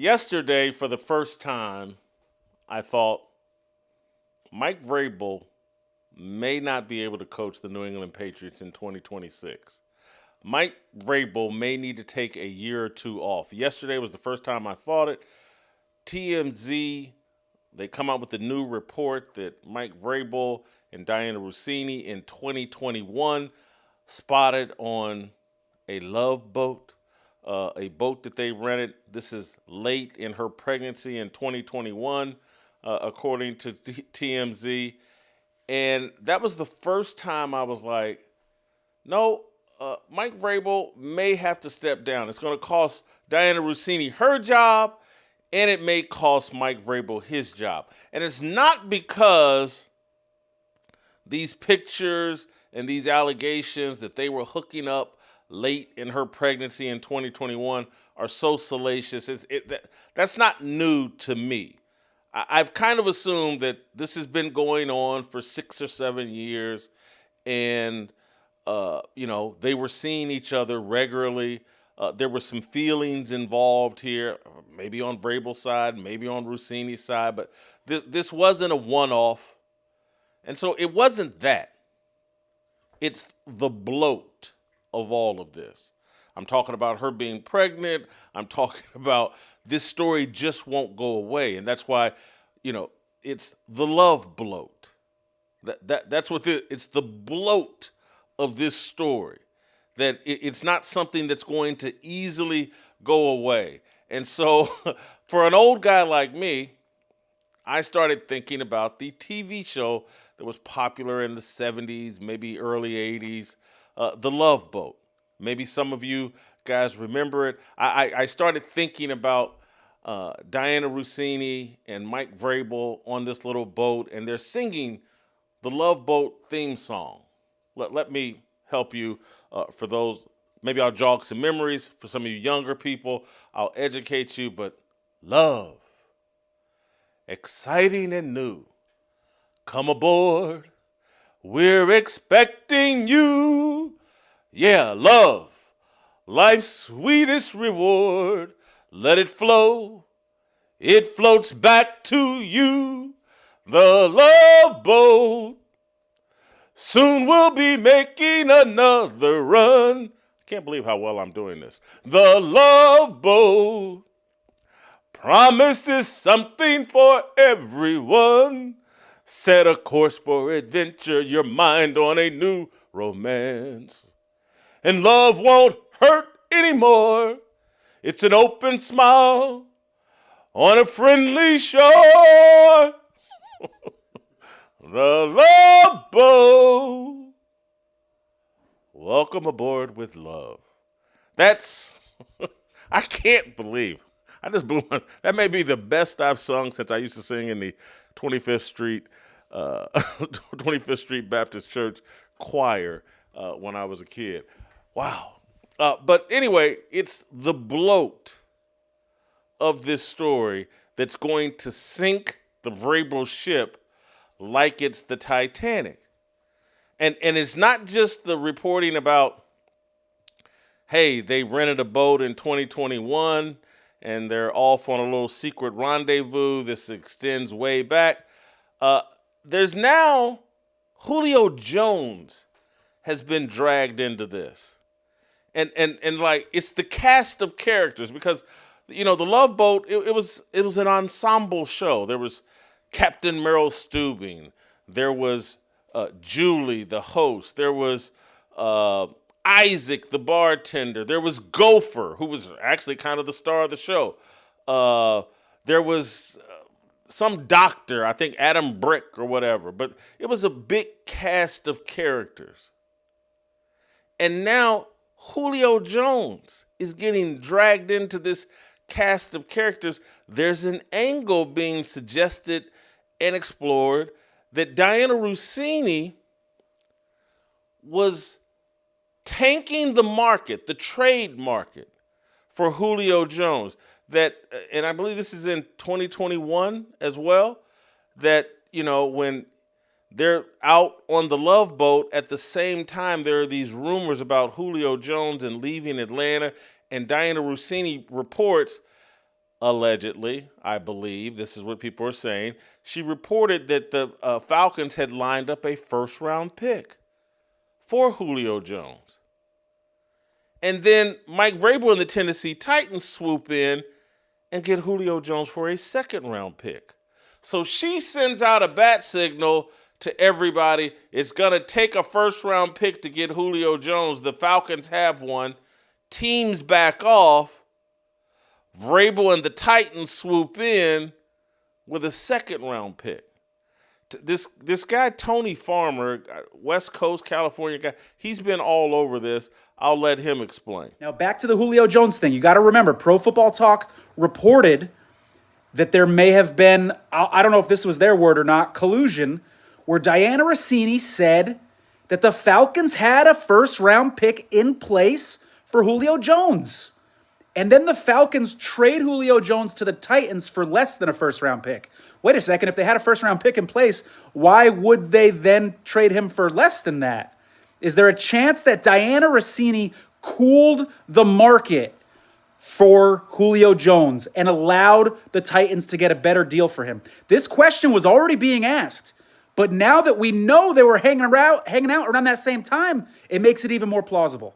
Yesterday, for the first time, I thought Mike Vrabel may not be able to coach the New England Patriots in 2026. Mike Vrabel may need to take a year or two off. Yesterday was the first time I thought it. TMZ, they come out with a new report that Mike Vrabel and Dianna Russini in 2021 spotted on a love boat, a boat that they rented. This is late in her pregnancy in 2021, according to TMZ. And that was the first time I was like, no, Mike Vrabel may have to step down. It's going to cost Dianna Russini her job, and it may cost Mike Vrabel his job. And it's not because these pictures and these allegations that they were hooking up late in her pregnancy in 2021 are so salacious. That's not new to me. I've kind of assumed that this has been going on for 6 or 7 years, and they were seeing each other regularly. There were some feelings involved here, maybe on Vrabel's side, maybe on Russini's side, but this wasn't a one-off. And so it wasn't that. It's the bloat of all of this. I'm talking about her being pregnant. I'm talking about this story just won't go away. And that's why, it's the love bloat. That's what it's the bloat of this story. That it's not something that's going to easily go away. And so for an old guy like me, I started thinking about the TV show that was popular in the 70s, maybe early 80s, The Love Boat. Maybe some of you guys remember it. I started thinking about Dianna Russini and Mike Vrabel on this little boat, and they're singing the Love Boat theme song. Let me help you for those. Maybe I'll jog some memories. For some of you younger people, I'll educate you. But love, exciting and new. Come aboard. We're expecting you. Yeah, love, life's sweetest reward. Let it flow. It floats back to you. The love boat. Soon we'll be making another run. I can't believe how well I'm doing this. The love boat promises something for everyone. Set a course for adventure, your mind on a new romance. And love won't hurt anymore. It's an open smile on a friendly shore. The Love Boat. Welcome aboard with love. That's, I can't believe. I just blew my, that may be the best I've sung since I used to sing in the 25th Street Baptist Church choir when I was a kid. Wow. But anyway, it's the bloat of this story that's going to sink the Vrabel ship like it's the Titanic. And it's not just the reporting about, hey, they rented a boat in 2021 and they're off on a little secret rendezvous. This extends way back. There's now Julio Jones has been dragged into this. And like, it's the cast of characters because, the Love Boat, it was an ensemble show. There was Captain Merrill Steubing. There was Julie, the host. There was Isaac, the bartender. There was Gopher, who was actually kind of the star of the show. There was some doctor, I think Adam Brick or whatever. But it was a big cast of characters. And now Julio Jones is getting dragged into this cast of characters. There's an angle being suggested and explored that Dianna Russini was tanking the market, the trade market for Julio Jones. That, and I believe this is in 2021 as well, that, when they're out on the Love Boat, at the same time there are these rumors about Julio Jones and leaving Atlanta, and Dianna Russini reports, allegedly, I believe, this is what people are saying, she reported that the Falcons had lined up a first-round pick for Julio Jones. And then Mike Vrabel and the Tennessee Titans swoop in and get Julio Jones for a second-round pick. So she sends out a bat signal to everybody. It's going to take a first-round pick to get Julio Jones. The Falcons have one. Teams back off. Vrabel and the Titans swoop in with a second-round pick. This guy, Tony Farmer, West Coast, California guy, he's been all over this. I'll let him explain. Now, back to the Julio Jones thing. You got to remember, Pro Football Talk reported that there may have been, I don't know if this was their word or not, collusion, where Dianna Russini said that the Falcons had a first-round pick in place for Julio Jones. And then the Falcons trade Julio Jones to the Titans for less than a first-round pick. Wait a second, if they had a first-round pick in place, why would they then trade him for less than that? Is there a chance that Dianna Russini cooled the market for Julio Jones and allowed the Titans to get a better deal for him? This question was already being asked, but now that we know they were hanging out around that same time, it makes it even more plausible.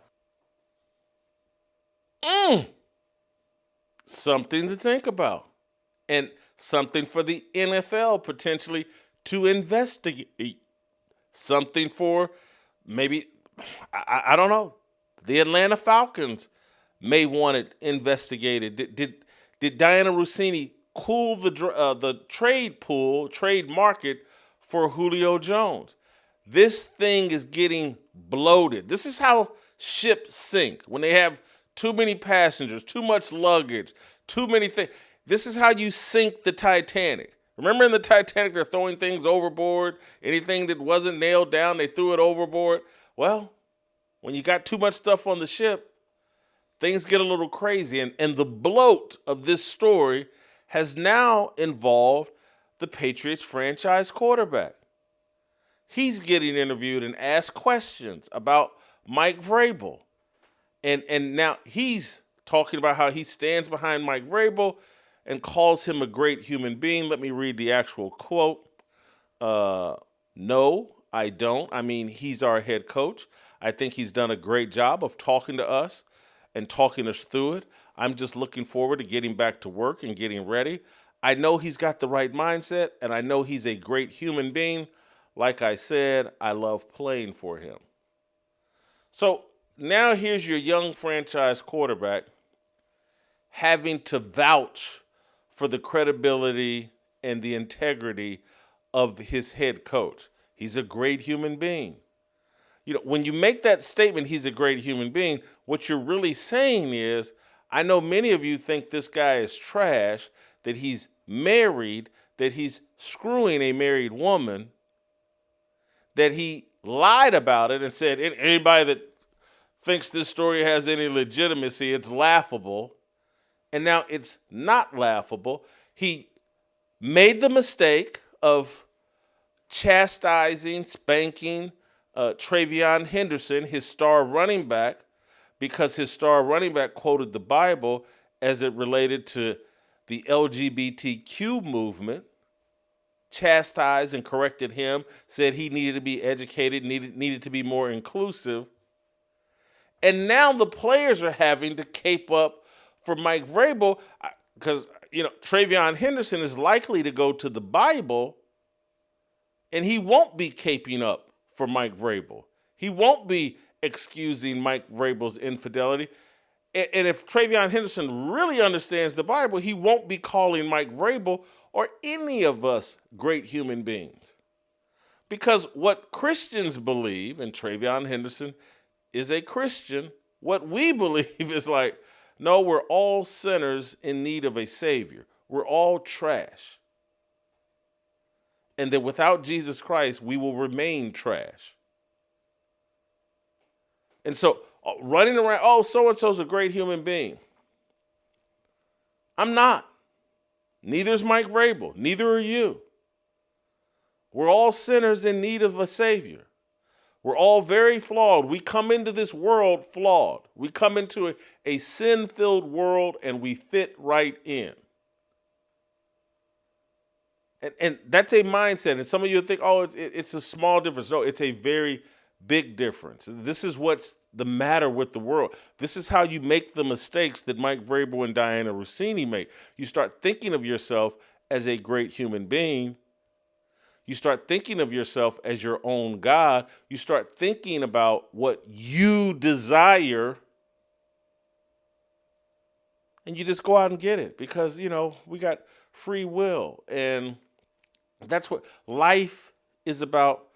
Something to think about. And something for the NFL potentially to investigate. Something for maybe, I don't know, the Atlanta Falcons may want it investigated. Did Dianna Russini cool the trade market for Julio Jones? This thing is getting bloated. This is how ships sink. When they have too many passengers, too much luggage, too many things. This is how you sink the Titanic. Remember in the Titanic, they're throwing things overboard. Anything that wasn't nailed down, they threw it overboard. Well, when you got too much stuff on the ship, things get a little crazy. And the bloat of this story has now involved the Patriots franchise quarterback. He's getting interviewed and asked questions about Mike Vrabel. And now he's talking about how he stands behind Mike Vrabel and calls him a great human being. Let me read the actual quote. No, I don't. I mean, he's our head coach. I think he's done a great job of talking to us and talking us through it. I'm just looking forward to getting back to work and getting ready. I know he's got the right mindset, and I know he's a great human being. Like I said, I love playing for him. So now here's your young franchise quarterback having to vouch for the credibility and the integrity of his head coach. He's a great human being. You know, when you make that statement, he's a great human being, what you're really saying is, I know many of you think this guy is trash, that he's married, that he's screwing a married woman, that he lied about it and said, anybody that thinks this story has any legitimacy, it's laughable. And now it's not laughable. He made the mistake of chastising, spanking Travion Henderson, his star running back, because his star running back quoted the Bible as it related to the LGBTQ movement, chastised and corrected him, said he needed to be educated, needed to be more inclusive. And now the players are having to cape up for Mike Vrabel because, you know, Travion Henderson is likely to go to the Bible and he won't be caping up for Mike Vrabel. He won't be excusing Mike Vrabel's infidelity. And if Travion Henderson really understands the Bible, he won't be calling Mike Vrabel or any of us great human beings. Because what Christians believe, and Travion Henderson is a Christian, what we believe is like, no, we're all sinners in need of a Savior. We're all trash. And that without Jesus Christ, we will remain trash. And so running around, oh, so-and-so's a great human being. I'm not. Neither is Mike Vrabel. Neither are you. We're all sinners in need of a Savior. We're all very flawed. We come into this world flawed. We come into a sin-filled world and we fit right in. And that's a mindset. And some of you think, oh, it's a small difference. No, it's a very big difference. This is what's the matter with the world. This is how you make the mistakes that Mike Vrabel and Dianna Russini make. You start thinking of yourself as a great human being. You start thinking of yourself as your own God. You start thinking about what you desire. And you just go out and get it because, we got free will. And that's what life is about,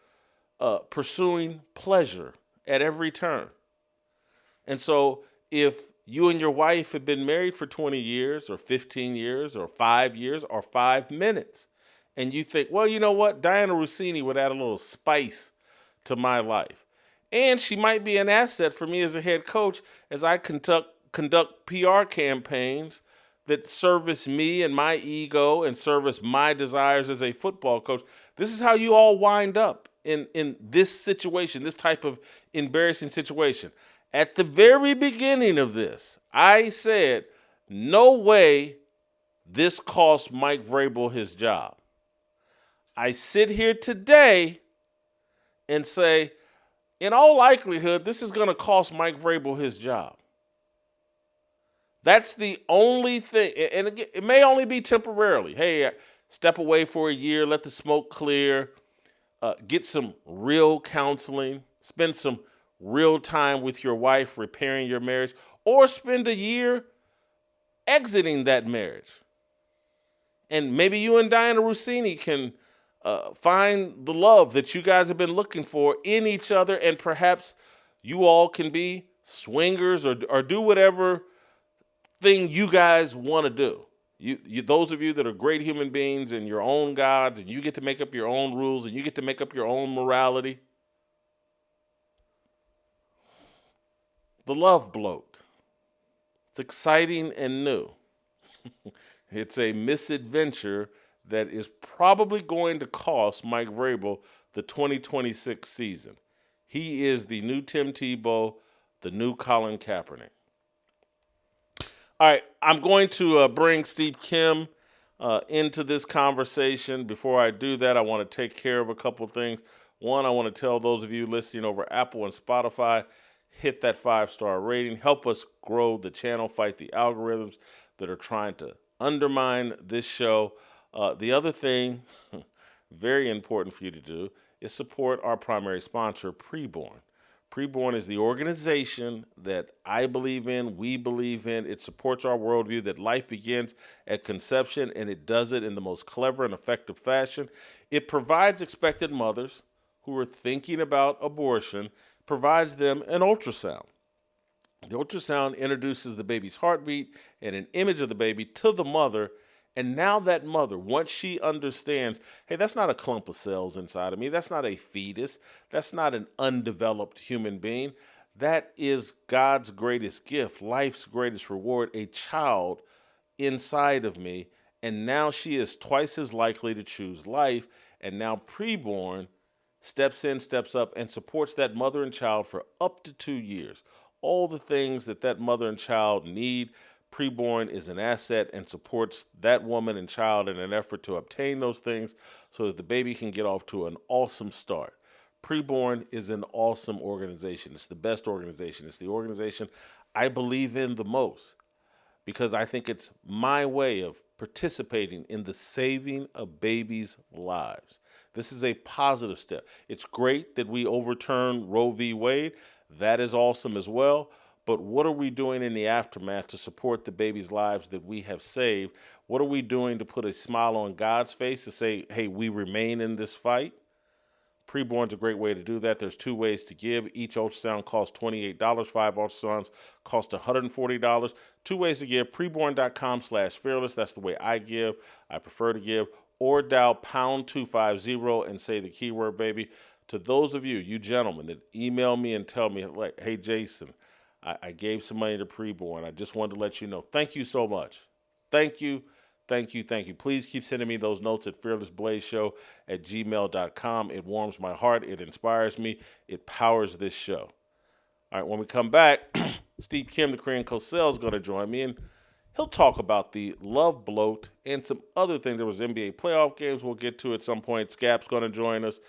pursuing pleasure at every turn. And so if you and your wife have been married for 20 years or 15 years or 5 years or 5 minutes, and you think, well, you know what? Dianna Russini would add a little spice to my life. And she might be an asset for me as a head coach as I conduct PR campaigns that service me and my ego and service my desires as a football coach. This is how you all wind up in this situation, this type of embarrassing situation. At the very beginning of this, I said, no way this cost Mike Vrabel his job. I sit here today and say, in all likelihood, this is going to cost Mike Vrabel his job. That's the only thing. And it may only be temporarily. Hey, step away for a year, let the smoke clear, get some real counseling, spend some real time with your wife repairing your marriage, or spend a year exiting that marriage. And maybe you and Dianna Russini can find the love that you guys have been looking for in each other, and perhaps you all can be swingers or do whatever thing you guys want to do. You those of you that are great human beings and your own gods, and you get to make up your own rules and you get to make up your own morality. The love bloat. It's exciting and new. It's a misadventure that is probably going to cost Mike Vrabel the 2026 season. He is the new Tim Tebow, the new Colin Kaepernick. All right, I'm going to bring Steve Kim into this conversation. Before I do that, I want to take care of a couple things. One, I want to tell those of you listening over Apple and Spotify, hit that 5-star rating. Help us grow the channel, fight the algorithms that are trying to undermine this show. The other thing, very important for you to do, is support our primary sponsor, Preborn. Preborn is the organization that I believe in, we believe in. It supports our worldview that life begins at conception, and it does it in the most clever and effective fashion. It provides expectant mothers who are thinking about abortion, provides them an ultrasound. The ultrasound introduces the baby's heartbeat and an image of the baby to the mother. And now that mother, once she understands, hey, that's not a clump of cells inside of me. That's not a fetus. That's not an undeveloped human being. That is God's greatest gift, life's greatest reward, a child inside of me. And now she is twice as likely to choose life. And now Preborn steps in, steps up, and supports that mother and child for up to 2 years. All the things that mother and child need, Preborn is an asset and supports that woman and child in an effort to obtain those things so that the baby can get off to an awesome start. Preborn is an awesome organization. It's the best organization. It's the organization I believe in the most because I think it's my way of participating in the saving of babies' lives. This is a positive step. It's great that we overturn Roe v. Wade. That is awesome as well. But what are we doing in the aftermath to support the babies' lives that we have saved? What are we doing to put a smile on God's face to say, hey, we remain in this fight? Preborn's a great way to do that. There's 2 ways to give. Each ultrasound costs $28. 5 ultrasounds cost $140. 2 ways to give. Preborn.com/fearless. That's the way I give. I prefer to give. Or dial pound 250 and say the keyword baby. To those of you, you gentlemen, that email me and tell me, like, hey, Jason, I gave some money to Preborn. I just wanted to let you know. Thank you so much. Thank you. Thank you. Thank you. Please keep sending me those notes at fearlessblazeshow@gmail.com. It warms my heart. It inspires me. It powers this show. All right, when we come back, Steve Kim, the Korean Cosell, is going to join me, and He'll talk about the love bloat and some other things. There was NBA playoff games we'll get to at some point. Scap's going to join us.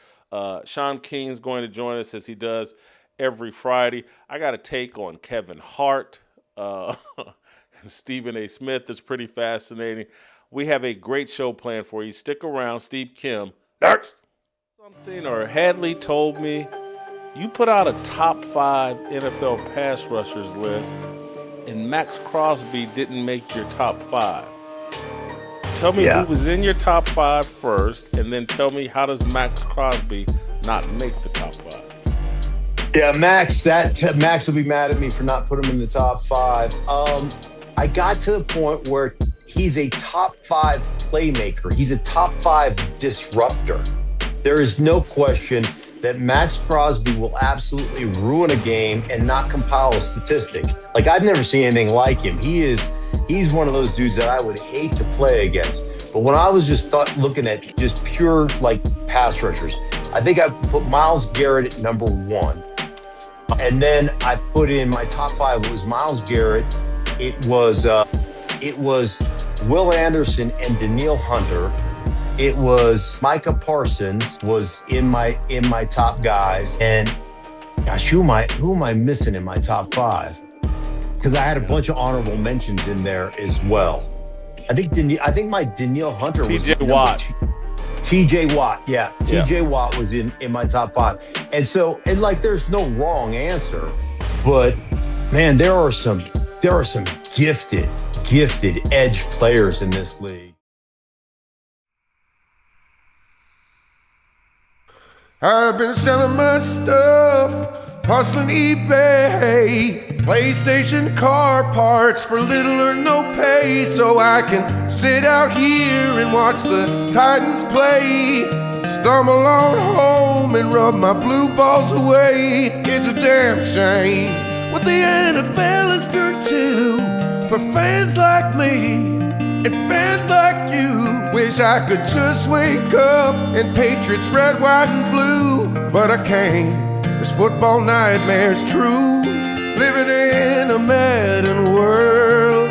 Shaun King's going to join us as he does every Friday. I got a take on Kevin Hart. Stephen A. Smith is pretty fascinating. We have a great show planned for you. Stick around. Steve Kim. Next. Something or Hadley told me you put out a top 5 NFL pass rushers list and Max Crosby didn't make your top 5. Tell me who was in your top 5 first, and then tell me how does Max Crosby not make the top 5? Yeah, Max will be mad at me for not putting him in the top 5. I got to the point where he's a top 5 playmaker. He's a top 5 disruptor. There is no question that Max Crosby will absolutely ruin a game and not compile a statistic. Like, I've never seen anything like him. He's one of those dudes that I would hate to play against. But when I was just looking at just pure like pass rushers, I think I put Myles Garrett at number 1. And then I put in my top 5. It was Myles Garrett. It was Will Anderson and Danielle Hunter. It was Micah Parsons was in my top guys. And gosh, who am I missing in my top 5? Because I had a bunch of honorable mentions in there as well. I think my Danielle Hunter was TJ Watt. TJ Watt, yeah. TJ Watt was in my top 5. And like there's no wrong answer, but man, there are some gifted edge players in this league. I've been selling my stuff, hustling eBay, PlayStation car parts for little or no pay, so I can sit out here and watch the Titans play. Stumble on home and rub my blue balls away. It's a damn shame what the NFL has turned to for fans like me and fans like you. Wish I could just wake up and Patriots red, white, and blue, but I can't. This football nightmare's true. Living in a Madden world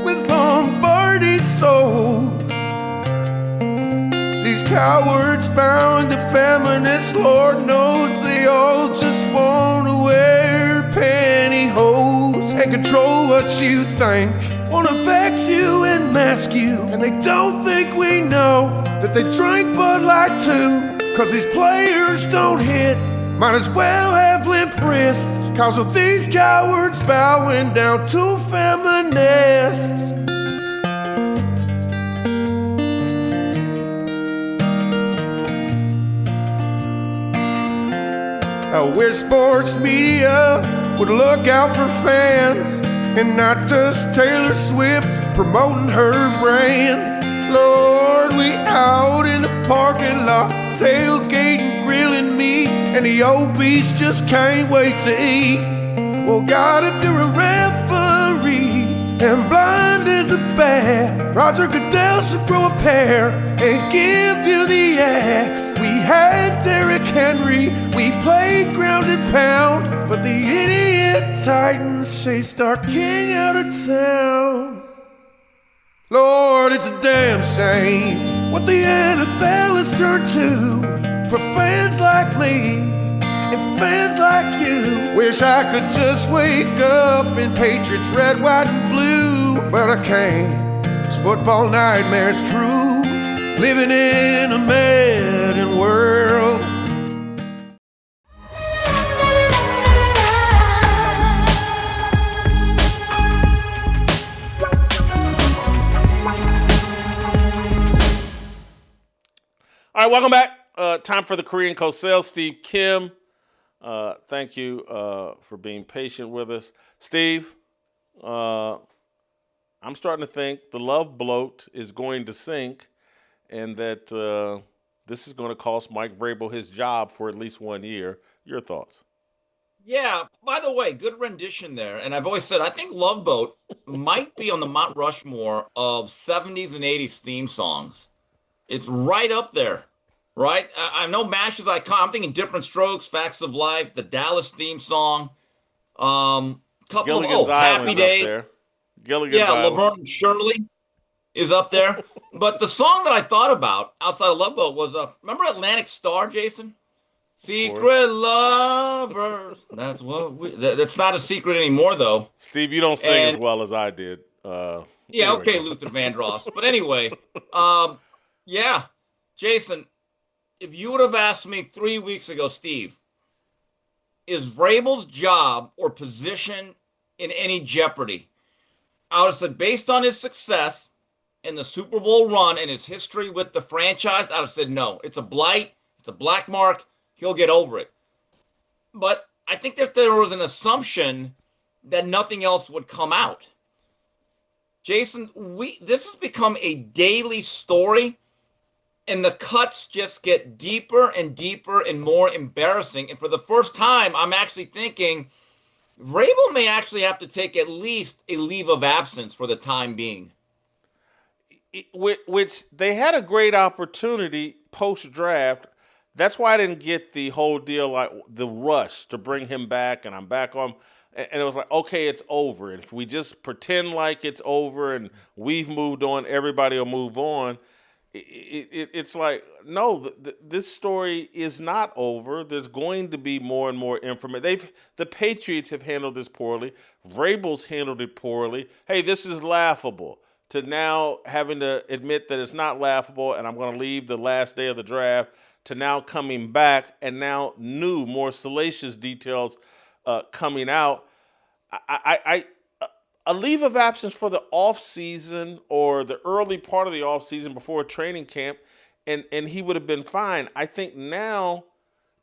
with Lombardi soul. These cowards bound to feminists, Lord knows they all just want to wear pantyhose and control what you think. Wanna vex you and mask you, and they don't think we know that they drink Bud Light too. Cause these players don't hit, might as well have limp wrists. Cause of these cowards bowing down to feminists. I wish sports media would look out for fans and not just Taylor Swift promoting her brand. Lord, we out in the parking lot, tailgating, grilling meat, and the obese just can't wait to eat. Well, God, if you're a referee and blind as a bat, Roger Goodell should grow a pair and give you the axe. We had Derrick Henry, we played ground and pound, but the idiot Titans chased our king out of town. Lord, it's a damn shame what the NFL has turned to for fans like me and fans like you. Wish I could just wake up in Patriots red, white, and blue, but I can't. This football nightmare's true. Living in a Madden world. All right, welcome back. Time for the Korean Cosell. Steve Kim, thank you for being patient with us. Steve, I'm starting to think the love bloat is going to sink and that this is going to cost Mike Vrabel his job for at least 1 year. Your thoughts? Yeah, by the way, good rendition there. And I've always said I think Love Boat might be on the Mount Rushmore of 70s and 80s theme songs. It's right up there, right? I know MASH is iconic. I'm thinking Different Strokes, Facts of Life, the Dallas theme song. Couple Gilligan's of Happy Island's Days. up there. Gilligan Yeah, Bible. Laverne and Shirley is up there. But the song that I thought about outside of Love Boat was, remember Atlantic Star, Jason? Secret lovers. That's that's not a secret anymore, though. Steve, you don't sing as And well as I did. yeah, Anyway. okay, Luther Vandross. But anyway, yeah, Jason, if you would have asked me 3 weeks ago, Steve, is Vrabel's job or position in any jeopardy? I would have said, based on his success in the Super Bowl run and his history with the franchise, I would have said, no, it's a blight, it's a black mark, he'll get over it. But I think that there was an assumption that nothing else would come out. Jason, this has become a daily story, and the cuts just get deeper and deeper and more embarrassing. And for the first time, I'm actually thinking Vrabel may actually have to take at least a leave of absence for the time being. Which they had a great opportunity post-draft. That's why I didn't get the whole deal, like the rush to bring him back, and I'm back on. And it was like, okay, it's over. And if we just pretend like it's over and we've moved on, everybody will move on. It's like, no, this story is not over. There's going to be more and more information. The Patriots have handled this poorly. Vrabel's handled it poorly. Hey, this is laughable. To now having to admit that it's not laughable and I'm going to leave the last day of the draft, to now coming back and now new, more salacious details coming out. A leave of absence for the offseason or the early part of the offseason before training camp, and he would have been fine. I think now,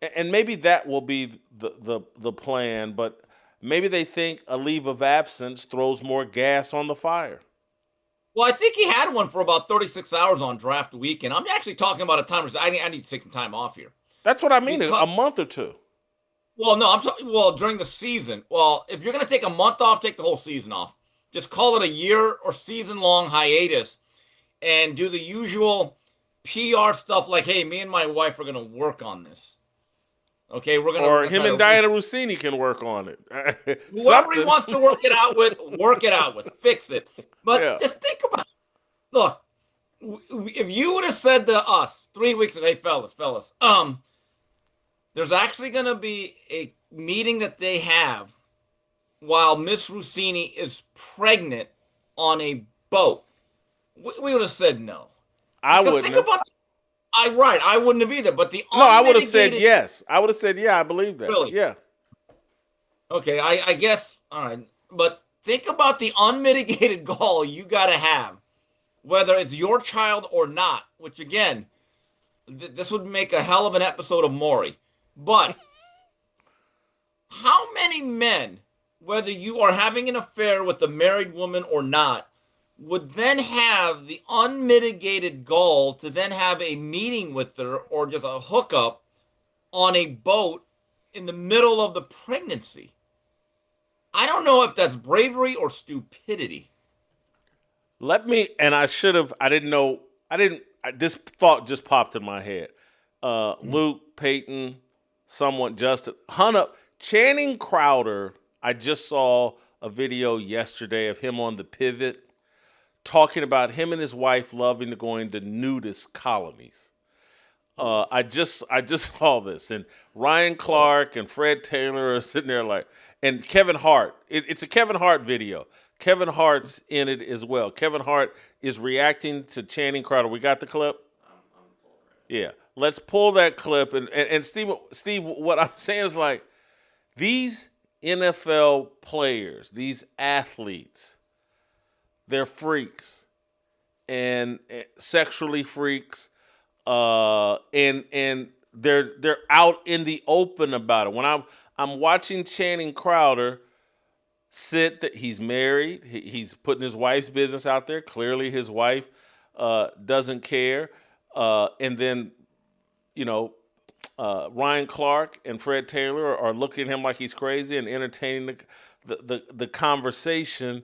and maybe that will be the plan, but maybe they think a leave of absence throws more gas on the fire. Well, I think he had one for about 36 hours on draft weekend. I'm actually talking about a time. I need to take some time off here. That's what I mean, a month or two. Well, no, I'm talking, during the season. Well, if you're going to take a month off, take the whole season off. Just call it a year or season-long hiatus and do the usual PR stuff like, hey, me and my wife are going to work on this. Okay, we're going to... Or him and Diana Russini can work on it. Whoever he wants to work it out with, fix it. But just think about it. Look, if you would have said to us 3 weeks ago, hey, fellas, there's actually going to be a meeting that they have while Miss Russini is pregnant on a boat, we would have said no. I wouldn't have. I wouldn't have either. But I would have said yes. I would have said, yeah, I believe that. Really? Yeah. Okay, I guess, all right. But think about the unmitigated gall you got to have, whether it's your child or not, which, again, this would make a hell of an episode of Maury. But how many men, whether you are having an affair with a married woman or not, would then have the unmitigated gall to then have a meeting with her or just a hookup on a boat in the middle of the pregnancy? I don't know if that's bravery or stupidity. This thought just popped in my head. Luke, Peyton, someone, Justin, Hunter, Channing Crowder. I just saw a video yesterday of him on the pivot talking about him and his wife loving to go into nudist colonies. I just saw this, and Ryan Clark and Fred Taylor are sitting there like, and Kevin Hart. It's a Kevin Hart video. Kevin Hart's in it as well. Kevin Hart is reacting to Channing Crowder. We got the clip? Yeah. Let's pull that clip. And Steve, what I'm saying is like, these NFL players, these athletes, they're freaks and sexually freaks, and they're out in the open about it. When I'm watching Channing Crowder that he's married, he's putting his wife's business out there. Clearly, his wife doesn't care, and then Ryan Clark and Fred Taylor are looking at him like he's crazy and entertaining the conversation.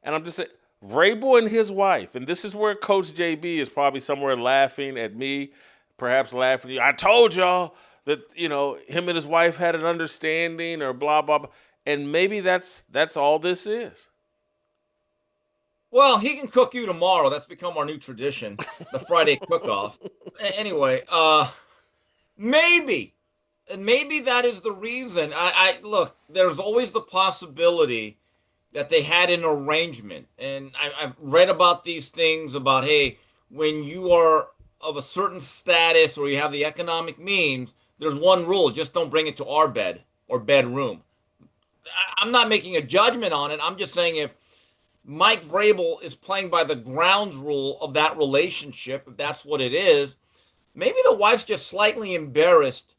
And I'm just saying, Vrabel and his wife, and this is where Coach JB is probably somewhere laughing at me, perhaps laughing at you. I told y'all that, him and his wife had an understanding or blah, blah, blah. And maybe that's all this is. Well, he can cook you tomorrow. That's become our new tradition, the Friday cook-off. Anyway, maybe, and maybe that is the reason. I look. There's always the possibility that they had an arrangement, and I've read about these things about, hey, when you are of a certain status or you have the economic means, there's one rule: just don't bring it to our bed or bedroom. I'm not making a judgment on it. I'm just saying if Mike Vrabel is playing by the grounds rule of that relationship, if that's what it is, maybe the wife's just slightly embarrassed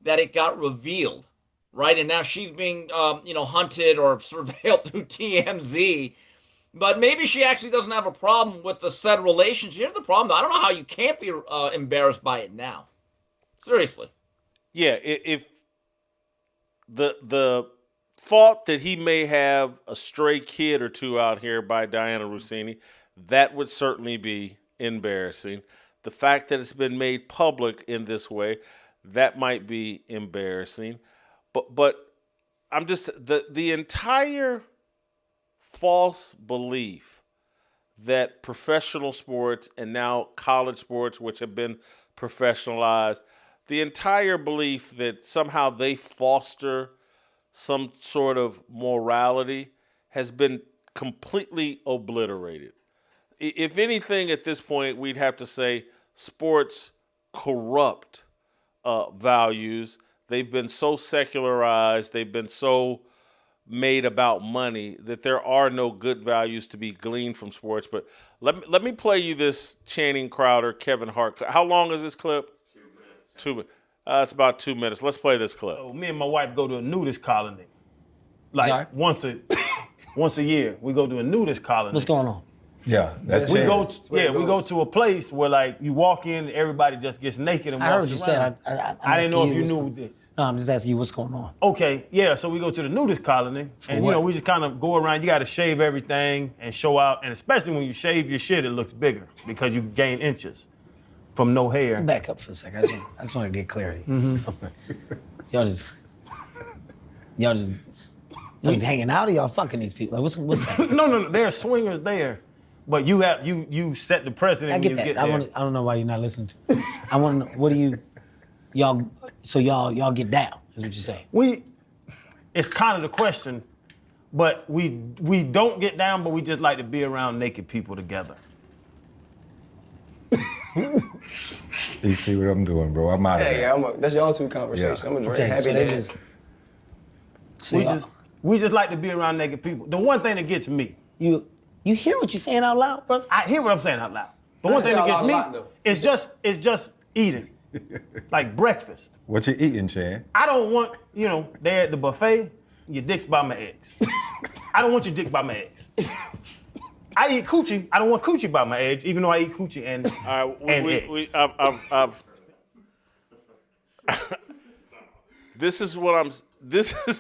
that it got revealed, right? And now she's being, hunted or surveilled through TMZ. But maybe she actually doesn't have a problem with the said relationship. Here's the problem, though. I don't know how you can't be embarrassed by it now. Seriously. Yeah, if the thought that he may have a stray kid or two out here by Dianna Russini, that would certainly be embarrassing. The fact that it's been made public in this way, that might be embarrassing. But I'm just the entire false belief that professional sports and now college sports, which have been professionalized, the entire belief that somehow they foster some sort of morality has been completely obliterated. If anything, at this point, we'd have to say sports corrupt values. They've been so secularized, they've been so made about money that there are no good values to be gleaned from sports. But let me play you this Channing Crowder, Kevin Hart. How long is this clip? 2 minutes. It's about 2 minutes. Let's play this clip. So me and my wife go to a nudist colony. Like Sorry? once a year, we go to a nudist colony. What's going on? Yeah, that's We changed. go to a place where like you walk in, everybody just gets naked and I heard walks what you around. said. I didn't know if you what's knew going- this. No, I'm just asking you what's going on. Okay, yeah, so we go to the nudist colony, and what? we just kind of go around. You got to shave everything and show out, and especially when you shave your shit, it looks bigger because you gain inches from no hair. Back up for a second. I just want to get clarity. Y'all just hanging out or y'all fucking these people? Like what's that? No, there are swingers there, but you set the precedent I when get you that. get I there. don't know why you're not listening to me. I want to know, what do y'all get down, is what you're saying. It's kind of the question, but we don't get down, but we just like to be around naked people together. You see what I'm doing, bro? I'm out of Hey, there. that's y'all two conversation. Yeah. I'm a Drake Okay, happy so they dad. just... So We just like to be around naked people. The one thing that gets me, you hear what you're saying out loud, brother? I hear what I'm saying out loud. The I one say thing that out gets loud me a lot, though. is just eating, like breakfast. What you eating, Chan? I don't want, they're at the buffet, your dick's by my eggs. I don't want your dick by my eggs. I eat coochie. I don't want coochie by my eggs, even though I eat coochie and eggs. This is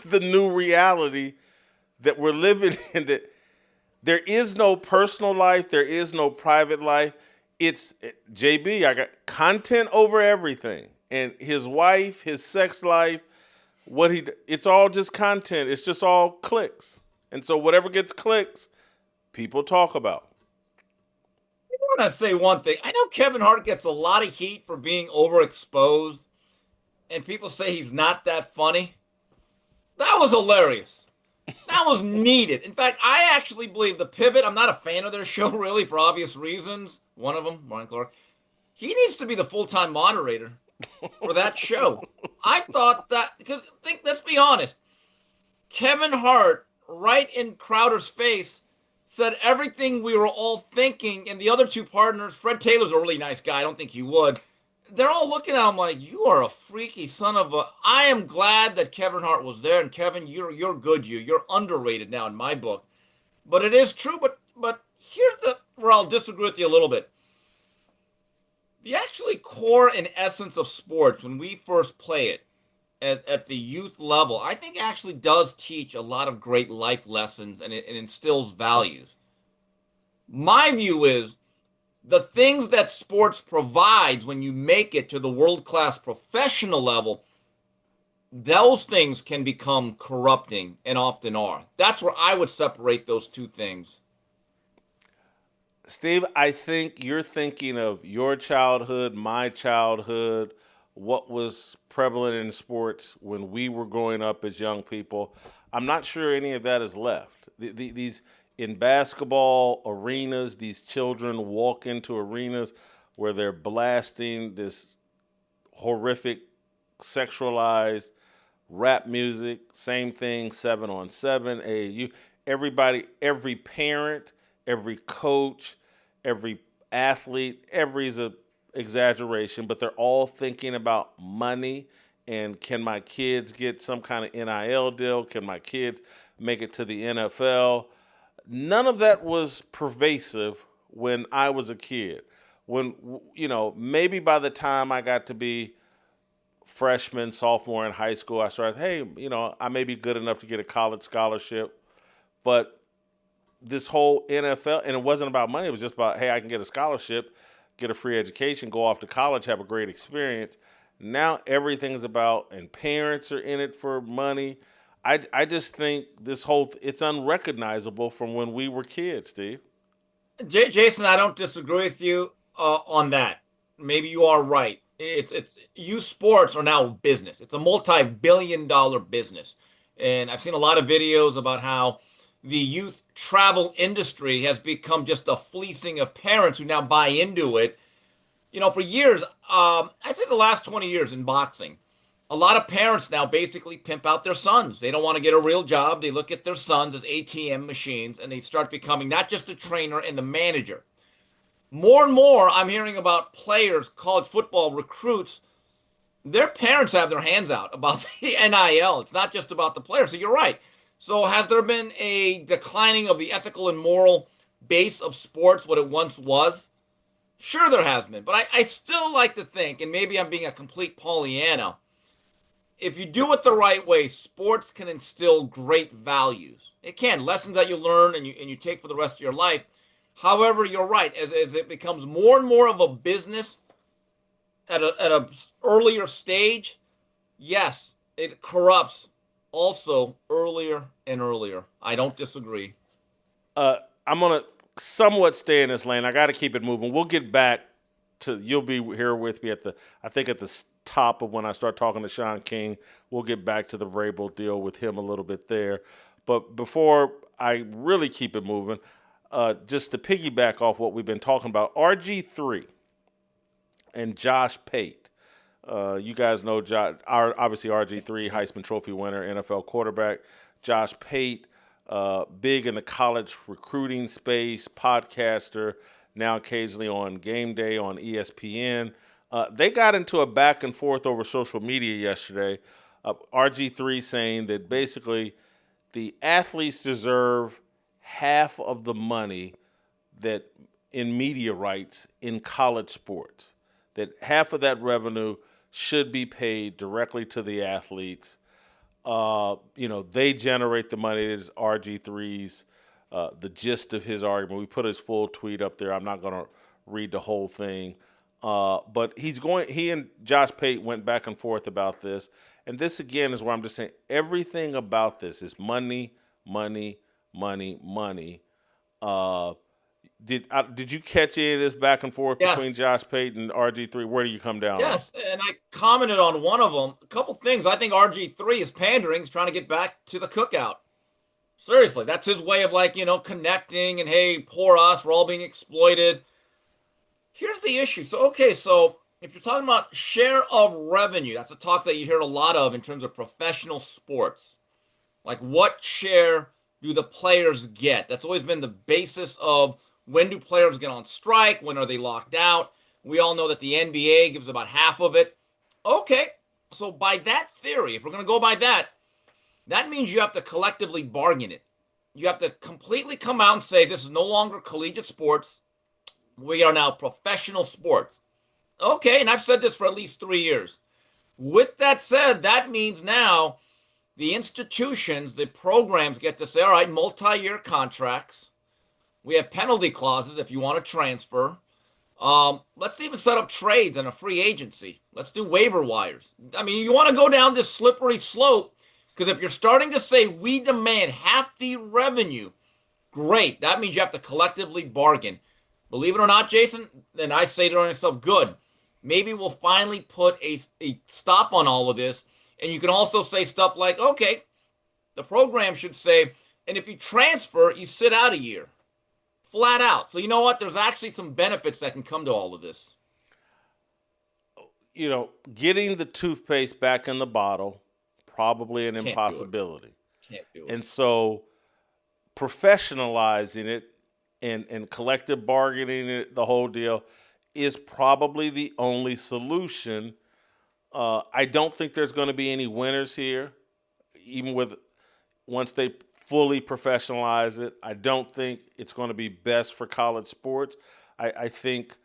the new reality that we're living in, that there is no personal life, there is no private life. It's JB, I got content over everything. And his wife, his sex life, it's all just content. It's just all clicks. And so whatever gets clicks, people talk about. I want to say one thing. I know Kevin Hart gets a lot of heat for being overexposed, and people say he's not that funny. That was hilarious. That was needed. In fact, I actually believe the pivot, I'm not a fan of their show, really, for obvious reasons. One of them, Brian Clark, he needs to be the full-time moderator for that show. I thought that, because let's be honest, Kevin Hart, right in Crowder's face, said everything we were all thinking, and the other two partners, Fred Taylor's a really nice guy, I don't think he would. They're all looking at him like, you are a freaky son of a... I am glad that Kevin Hart was there, and Kevin, you're good, you're underrated now in my book. But it is true, but here's where I'll disagree with you a little bit. The actually core and essence of sports, when we first play it at the youth level, I think actually does teach a lot of great life lessons, and it instills values. My view is the things that sports provides when you make it to the world-class professional level, those things can become corrupting and often are. That's where I would separate those two things. Steve, I think you're thinking of your childhood, my childhood, what was prevalent in sports when we were growing up as young people. I'm not sure any of that is left. These in basketball arenas, these children walk into arenas where they're blasting this horrific, sexualized rap music. Same thing, 7-on-7, AAU. Everybody, every parent, every coach, every athlete, every's a exaggeration, but they're all thinking about money and can my kids get some kind of NIL deal? Can my kids make it to the NFL? None of that was pervasive when I was a kid. When, maybe by the time I got to be freshman, sophomore in high school, I started, hey, I may be good enough to get a college scholarship, but this whole NFL, and it wasn't about money, it was just about, hey, I can get a scholarship, get a free education, go off to college, have a great experience. Now everything's about, and parents are in it for money. I just think it's unrecognizable from when we were kids, Steve. Jason, I don't disagree with you on that. Maybe you are right. It's youth sports are now business. It's a multi-billion-dollar business. And I've seen a lot of videos about how the youth travel industry has become just a fleecing of parents who now buy into it. For years, I'd say the last 20 years in boxing, a lot of parents now basically pimp out their sons. They don't want to get a real job. They look at their sons as ATM machines, and they start becoming not just a trainer and the manager. More and more, I'm hearing about players, college football recruits, their parents have their hands out about the NIL. It's not just about the players. So you're right. So has there been a declining of the ethical and moral base of sports, what it once was? Sure, there has been. But I still like to think, and maybe I'm being a complete Pollyanna, if you do it the right way, sports can instill great values. It can. Lessons that you learn and you take for the rest of your life. However, you're right. As it becomes more and more of a business at a earlier stage, yes, it corrupts also earlier and earlier. I don't disagree. I'm going to somewhat stay in this lane. I got to keep it moving. We'll get back to, you'll be here with me at the top of when I start talking to Shaun King. We'll get back to the Vrabel deal with him a little bit there. But before I really keep it moving, just to piggyback off what we've been talking about, RG3 and Josh Pate. You guys know obviously RG3, Heisman Trophy winner, NFL quarterback. Josh Pate, big in the college recruiting space, podcaster, now occasionally on Game Day on ESPN. They got into a back and forth over social media yesterday. RG3 saying that basically the athletes deserve half of the money that in media rights in college sports, that half of that revenue should be paid directly to the athletes. They generate the money. That is RG3's, the gist of his argument. We put his full tweet up there. I'm not going to read the whole thing. But he and Josh Pate went back and forth about this. And this, again, is where I'm just saying everything about this is money, money, money, money. Did you catch any of this back and forth between Josh Pate and RG3? Where do you come down? Yes, and I commented on one of them. A couple things. I think RG3 is pandering. He's trying to get back to the cookout. Seriously, that's his way of connecting and, hey, poor us, we're all being exploited. Here's the issue. So if you're talking about share of revenue, that's a talk that you hear a lot of in terms of professional sports. Like, what share do the players get? That's always been the basis of when do players get on strike? When are they locked out? We all know that the NBA gives about half of it. Okay, so by that theory, if we're going to go by that, that means you have to collectively bargain it. You have to completely come out and say this is no longer collegiate sports. We are now professional sports. Okay, and I've said this for at least 3 years. With that said, that means now the institutions, the programs get to say, all right, multi-year contracts. We have penalty clauses if you want to transfer. Let's even set up trades and a free agency. Let's do waiver wires. I mean, you want to go down this slippery slope, because if you're starting to say we demand half the revenue, great. That means you have to collectively bargain. believe it or not, Jason, and I say to myself, good. Maybe we'll finally put a stop on all of this. And you can also say stuff like, okay, the program should say, and if you transfer, you sit out a year. Flat out. So you know what? There's actually some benefits that can come to all of this. Getting the toothpaste back in the bottle, probably an impossibility. Can't do it. And so professionalizing it and collective bargaining it, the whole deal, is probably the only solution. I don't think there's going to be any winners here, even once they fully professionalize it. I don't think it's going to be best for college sports. I think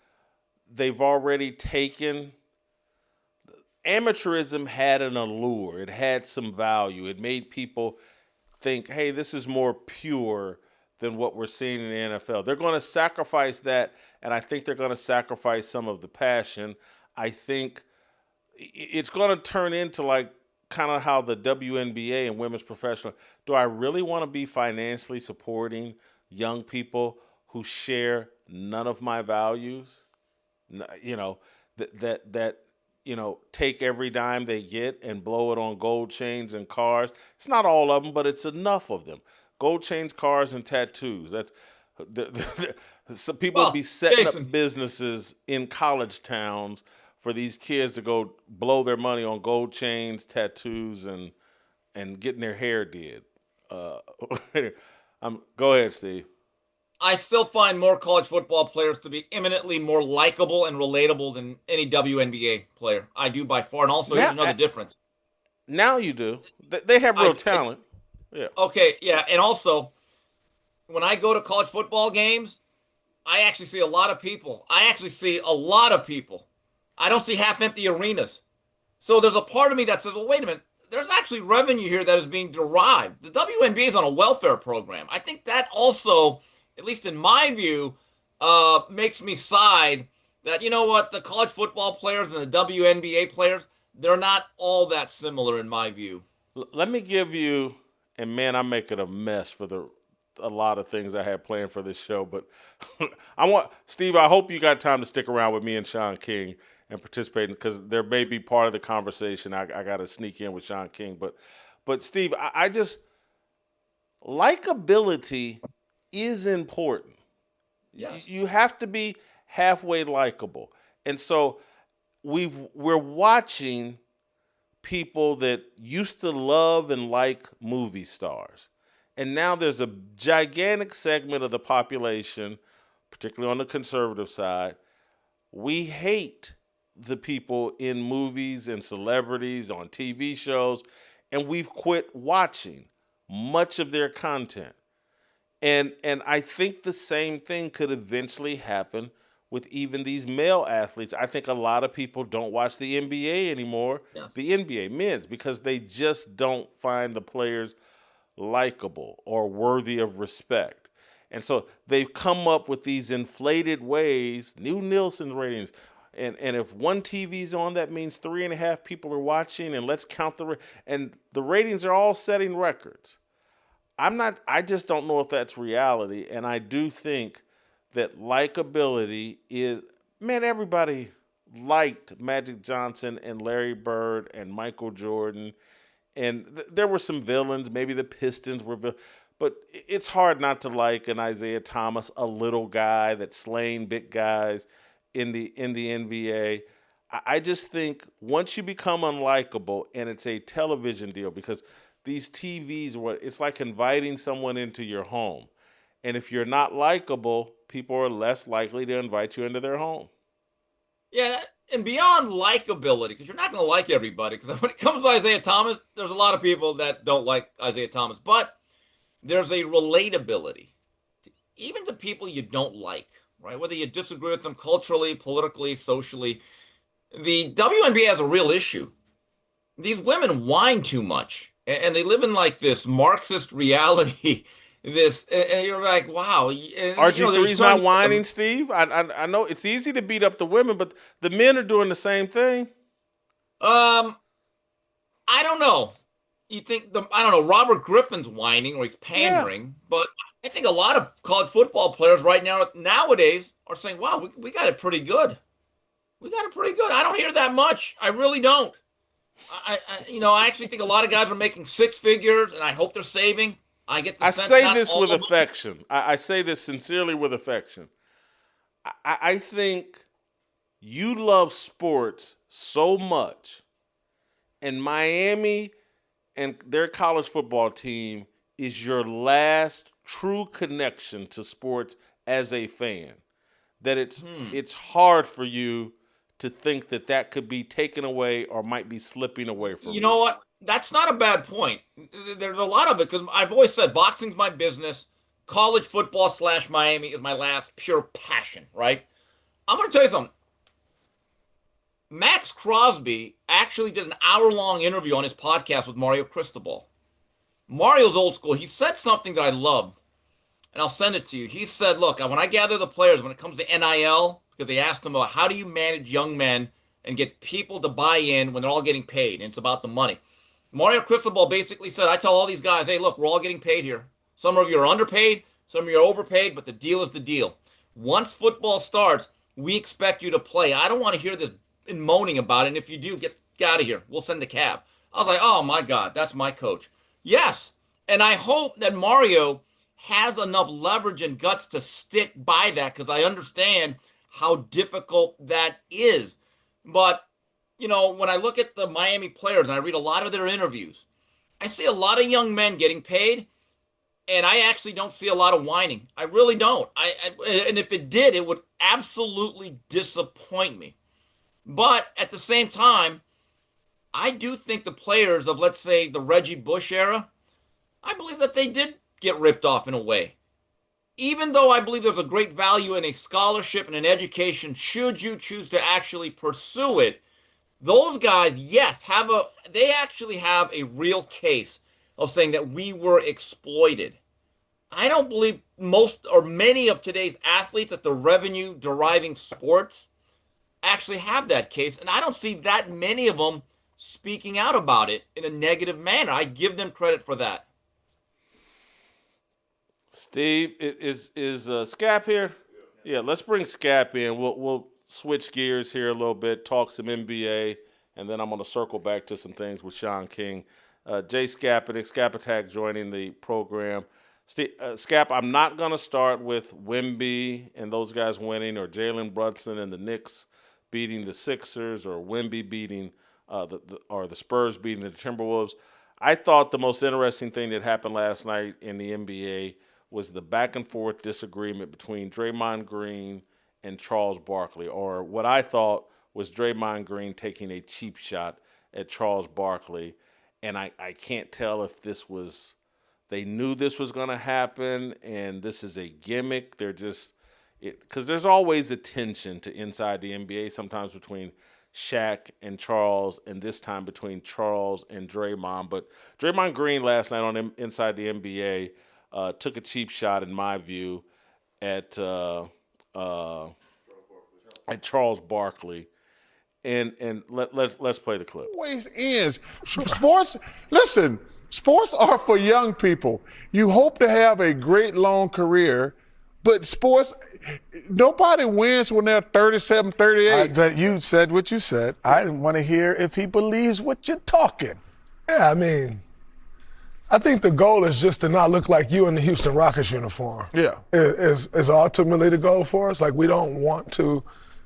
they've already taken – amateurism had an allure. It had some value. It made people think, hey, this is more pure than what we're seeing in the NFL. They're going to sacrifice that, and I think they're going to sacrifice some of the passion. I think it's going to turn into like kind of how the WNBA and women's professional. Do I really want to be financially supporting young people who share none of my values? That take every dime they get and blow it on gold chains and cars. It's not all of them, but it's enough of them. Gold chains, cars, and tattoos. That's some people be setting up businesses in college towns for these kids to go blow their money on gold chains, tattoos, and getting their hair did. Go ahead, Steve. I still find more college football players to be eminently more likable and relatable than any WNBA player. I do by far. And also, here's another difference. Now you do. They have real talent. Yeah. Okay, yeah. And also, when I go to college football games, I actually see a lot of people. I don't see half-empty arenas. So there's a part of me that says, well, wait a minute. There's actually revenue here that is being derived. The WNBA is on a welfare program. I think that also, at least in my view, makes me side that, you know what, the college football players and the WNBA players, they're not all that similar in my view. Let me give you, and man, I'm making a mess for a lot of things I had planned for this show, but Steve, I hope you got time to stick around with me and Shaun King and participate, because there may be part of the conversation I got to sneak in with Shaun King. But Steve, I just, likability is important. Yes. You have to be halfway likable. And so we're watching people that used to love and like movie stars. And now there's a gigantic segment of the population, particularly on the conservative side, we hate the people in movies and celebrities on TV shows, and we've quit watching much of their content. And I think the same thing could eventually happen with even these male athletes. I think a lot of people don't watch the NBA anymore, the NBA men's, because they just don't find the players likable or worthy of respect. And so they've come up with these inflated ways, new Nielsen ratings. And if one TV's on, that means 3.5 people are watching, and let's count and the ratings are all setting records. I just don't know if that's reality. And I do think that likability is, man, everybody liked Magic Johnson and Larry Bird and Michael Jordan. And there were some villains. Maybe the Pistons were villains. But it's hard not to like an Isaiah Thomas, a little guy that's slaying big guys in the NBA. I just think once you become unlikable, and it's a television deal, because these TVs, it's like inviting someone into your home. And if you're not likable, people are less likely to invite you into their home. Yeah, and beyond likability, because you're not going to like everybody, because when it comes to Isaiah Thomas, there's a lot of people that don't like Isaiah Thomas, but there's a relatability, even to people you don't like, right? Whether you disagree with them culturally, politically, socially. The WNBA has a real issue. These women whine too much, and they live in like this Marxist reality. And you're like, wow. RG3's not whining, Steve. I know it's easy to beat up the women, but the men are doing the same thing. I don't know. You think I don't know, Robert Griffin's whining or he's pandering, but I think a lot of college football players right now nowadays are saying, wow, we got it pretty good. We got it pretty good. I don't hear that much. I really don't. I actually think a lot of guys are making six figures, and I hope they're saving. I get the sense. I say this with affection. I say this sincerely with affection. I think you love sports so much, and Miami and their college football team is your last true connection to sports as a fan, that it's hard for you to think that could be taken away or might be slipping away from you. You know what? That's not a bad point. There's a lot of it, because I've always said boxing's my business. College football / Miami is my last pure passion, right? I'm going to tell you something. Max Crosby actually did an hour-long interview on his podcast with Mario Cristobal. Mario's old school. He said something that I loved, and I'll send it to you. He said, look, when I gather the players, when it comes to NIL, because they asked him about how do you manage young men and get people to buy in when they're all getting paid, and it's about the money. Mario Cristobal basically said, I tell all these guys, hey, look, we're all getting paid here. Some of you are underpaid, some of you are overpaid, but the deal is the deal. Once football starts, we expect you to play. I don't want to hear this moaning about it, and if you do, get out of here. We'll send a cab. I was like, oh, my God, that's my coach. Yes, and I hope that Mario has enough leverage and guts to stick by that, because I understand how difficult that is. But, when I look at the Miami players and I read a lot of their interviews, I see a lot of young men getting paid, and I actually don't see a lot of whining. I really don't. And if it did, it would absolutely disappoint me. But at the same time, I do think the players of, let's say, the Reggie Bush era, I believe that they did get ripped off in a way. Even though I believe there's a great value in a scholarship and an education, should you choose to actually pursue it, those guys, yes, they actually have a real case of saying that we were exploited. I don't believe most or many of today's athletes at the revenue-deriving sports actually have that case, and I don't see that many of them speaking out about it in a negative manner. I give them credit for that. Steve, is Skap here? Yeah, let's bring Skap in. We'll switch gears here a little bit, talk some NBA, and then I'm going to circle back to some things with Shaun King. Jay Skapinac joining the program. Skap, I'm not going to start with Wemby and those guys winning, or Jalen Brunson and the Knicks beating the Sixers, or Wemby beating the Spurs beating the Timberwolves. I thought the most interesting thing that happened last night in the NBA was the back-and-forth disagreement between Draymond Green and Charles Barkley, or what I thought was Draymond Green taking a cheap shot at Charles Barkley. And I can't tell if they knew this was going to happen and this is a gimmick. They're just – because there's always a tension to inside the NBA, sometimes between Shaq and Charles, and this time between Charles and Draymond. But Draymond Green last night on Inside the NBA took a cheap shot, in my view, at Charles Barkley. And let's play the clip. Always ends. Sports, listen, sports are for young people. You hope to have a great long career, but sports, nobody wins when they're 37, 38. But you said what you said. I didn't want to hear if he believes what you're talking. Yeah, I mean, I think the goal is just to not look like you in the Houston Rockets uniform. Yeah. Is ultimately the goal for us. Like, we don't want to.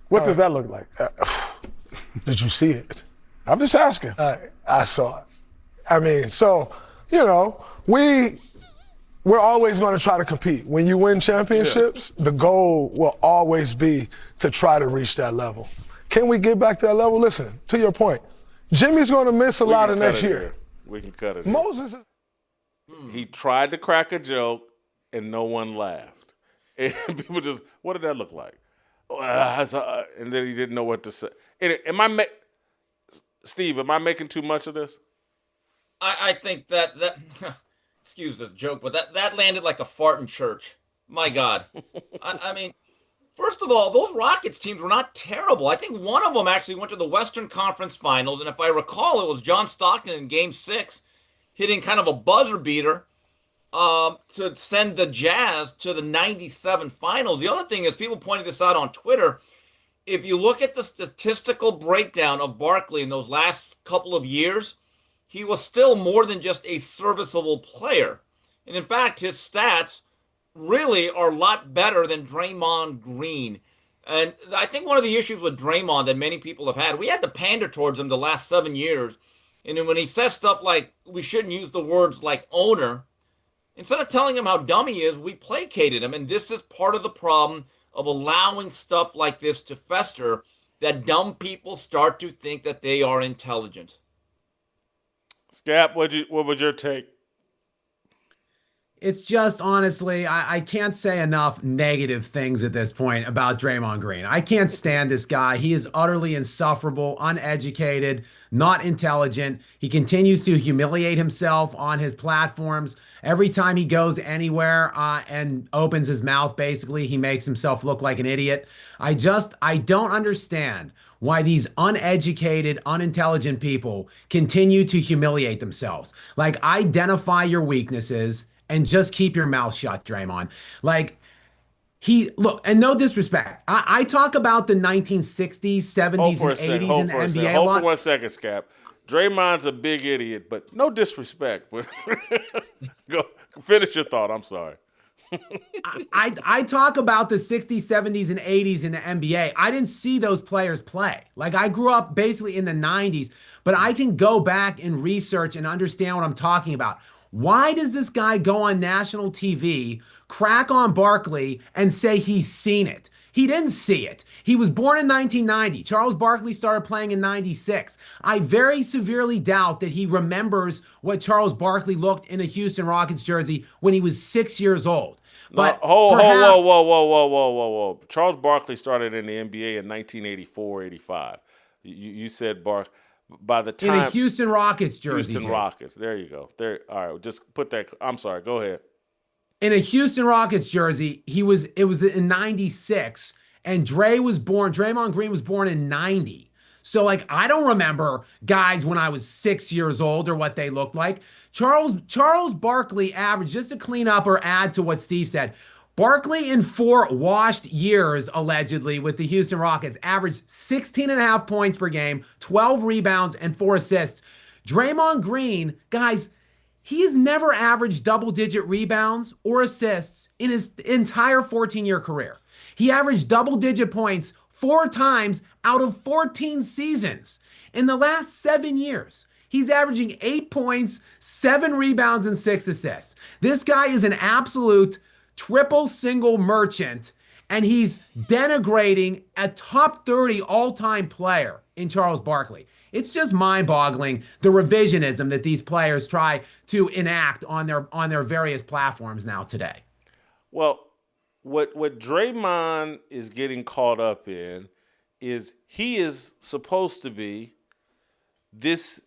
What does that look like? Did you see it? I'm just asking. I saw it. I mean, so, you know, we're always going to try to compete. When you win championships, the goal will always be to try to reach that level. Can we get back to that level? Listen, to your point, Jimmy's going to miss a lot of next year. We can cut it. Moses is. He tried to crack a joke, and no one laughed. And people just, what did that look like? And then he didn't know what to say. Steve, am I making too much of this? I think that excuse the joke, but that landed like a fart in church. My God. I mean, first of all, those Rockets teams were not terrible. I think one of them actually went to the Western Conference Finals, and if I recall, it was John Stockton in Game 6 hitting kind of a buzzer beater to send the Jazz to the 97 finals. The other thing is people pointed this out on Twitter. If you look at the statistical breakdown of Barkley in those last couple of years, he was still more than just a serviceable player. And in fact, his stats really are a lot better than Draymond Green. And I think one of the issues with Draymond that many people have had, we had to pander towards him the last 7 years. And then when he says stuff like, we shouldn't use the words like owner, instead of telling him how dumb he is, we placated him. And this is part of the problem of allowing stuff like this to fester, that dumb people start to think that they are intelligent. Scap, what was your take? It's just, honestly, I can't say enough negative things at this point about Draymond Green. I can't stand this guy. He is utterly insufferable, uneducated, not intelligent. He continues to humiliate himself on his platforms. Every time he goes anywhere and opens his mouth, basically, he makes himself look like an idiot. I don't understand why these uneducated, unintelligent people continue to humiliate themselves. Like, identify your weaknesses and just keep your mouth shut, Draymond. Like, look, and no disrespect, I talk about the 1960s, 70s, and 80s in the NBA. Hold for 1 second, Scap. Draymond's a big idiot, but no disrespect. Go finish your thought. I'm sorry. I talk about the 60s, 70s, and 80s in the NBA. I didn't see those players play. Like, I grew up basically in the 90s, but I can go back and research and understand what I'm talking about. Why does this guy go on national TV, crack on Barkley, and say he's seen it? He didn't see it. He was born in 1990. Charles Barkley started playing in 96. I very severely doubt that he remembers what Charles Barkley looked in a Houston Rockets jersey when he was 6 years old. But whoa. Charles Barkley started in the NBA in 1984-85. You said by the time in a Houston Rockets jersey. Houston Rockets. There you go. There. All right. Just put that. I'm sorry. Go ahead. In a Houston Rockets jersey, it was in 96, and Draymond Green was born in 90. So, like, I don't remember guys when I was 6 years old or what they looked like. Charles Barkley averaged, just to clean up or add to what Steve said, Barkley in 4 washed years, allegedly, with the Houston Rockets, averaged 16.5 points per game, 12 rebounds, and 4 assists. Draymond Green, guys, he has never averaged double-digit rebounds or assists in his entire 14-year career. He averaged double-digit points 4 times out of 14 seasons. In the last 7 years, he's averaging 8 points, 7 rebounds, and 6 assists. This guy is an absolute triple single merchant, and he's denigrating a top 30 all-time player in Charles Barkley. It's just mind-boggling, the revisionism that these players try to enact on their various platforms now today. Well, what Draymond is getting caught up in is he is supposed to be this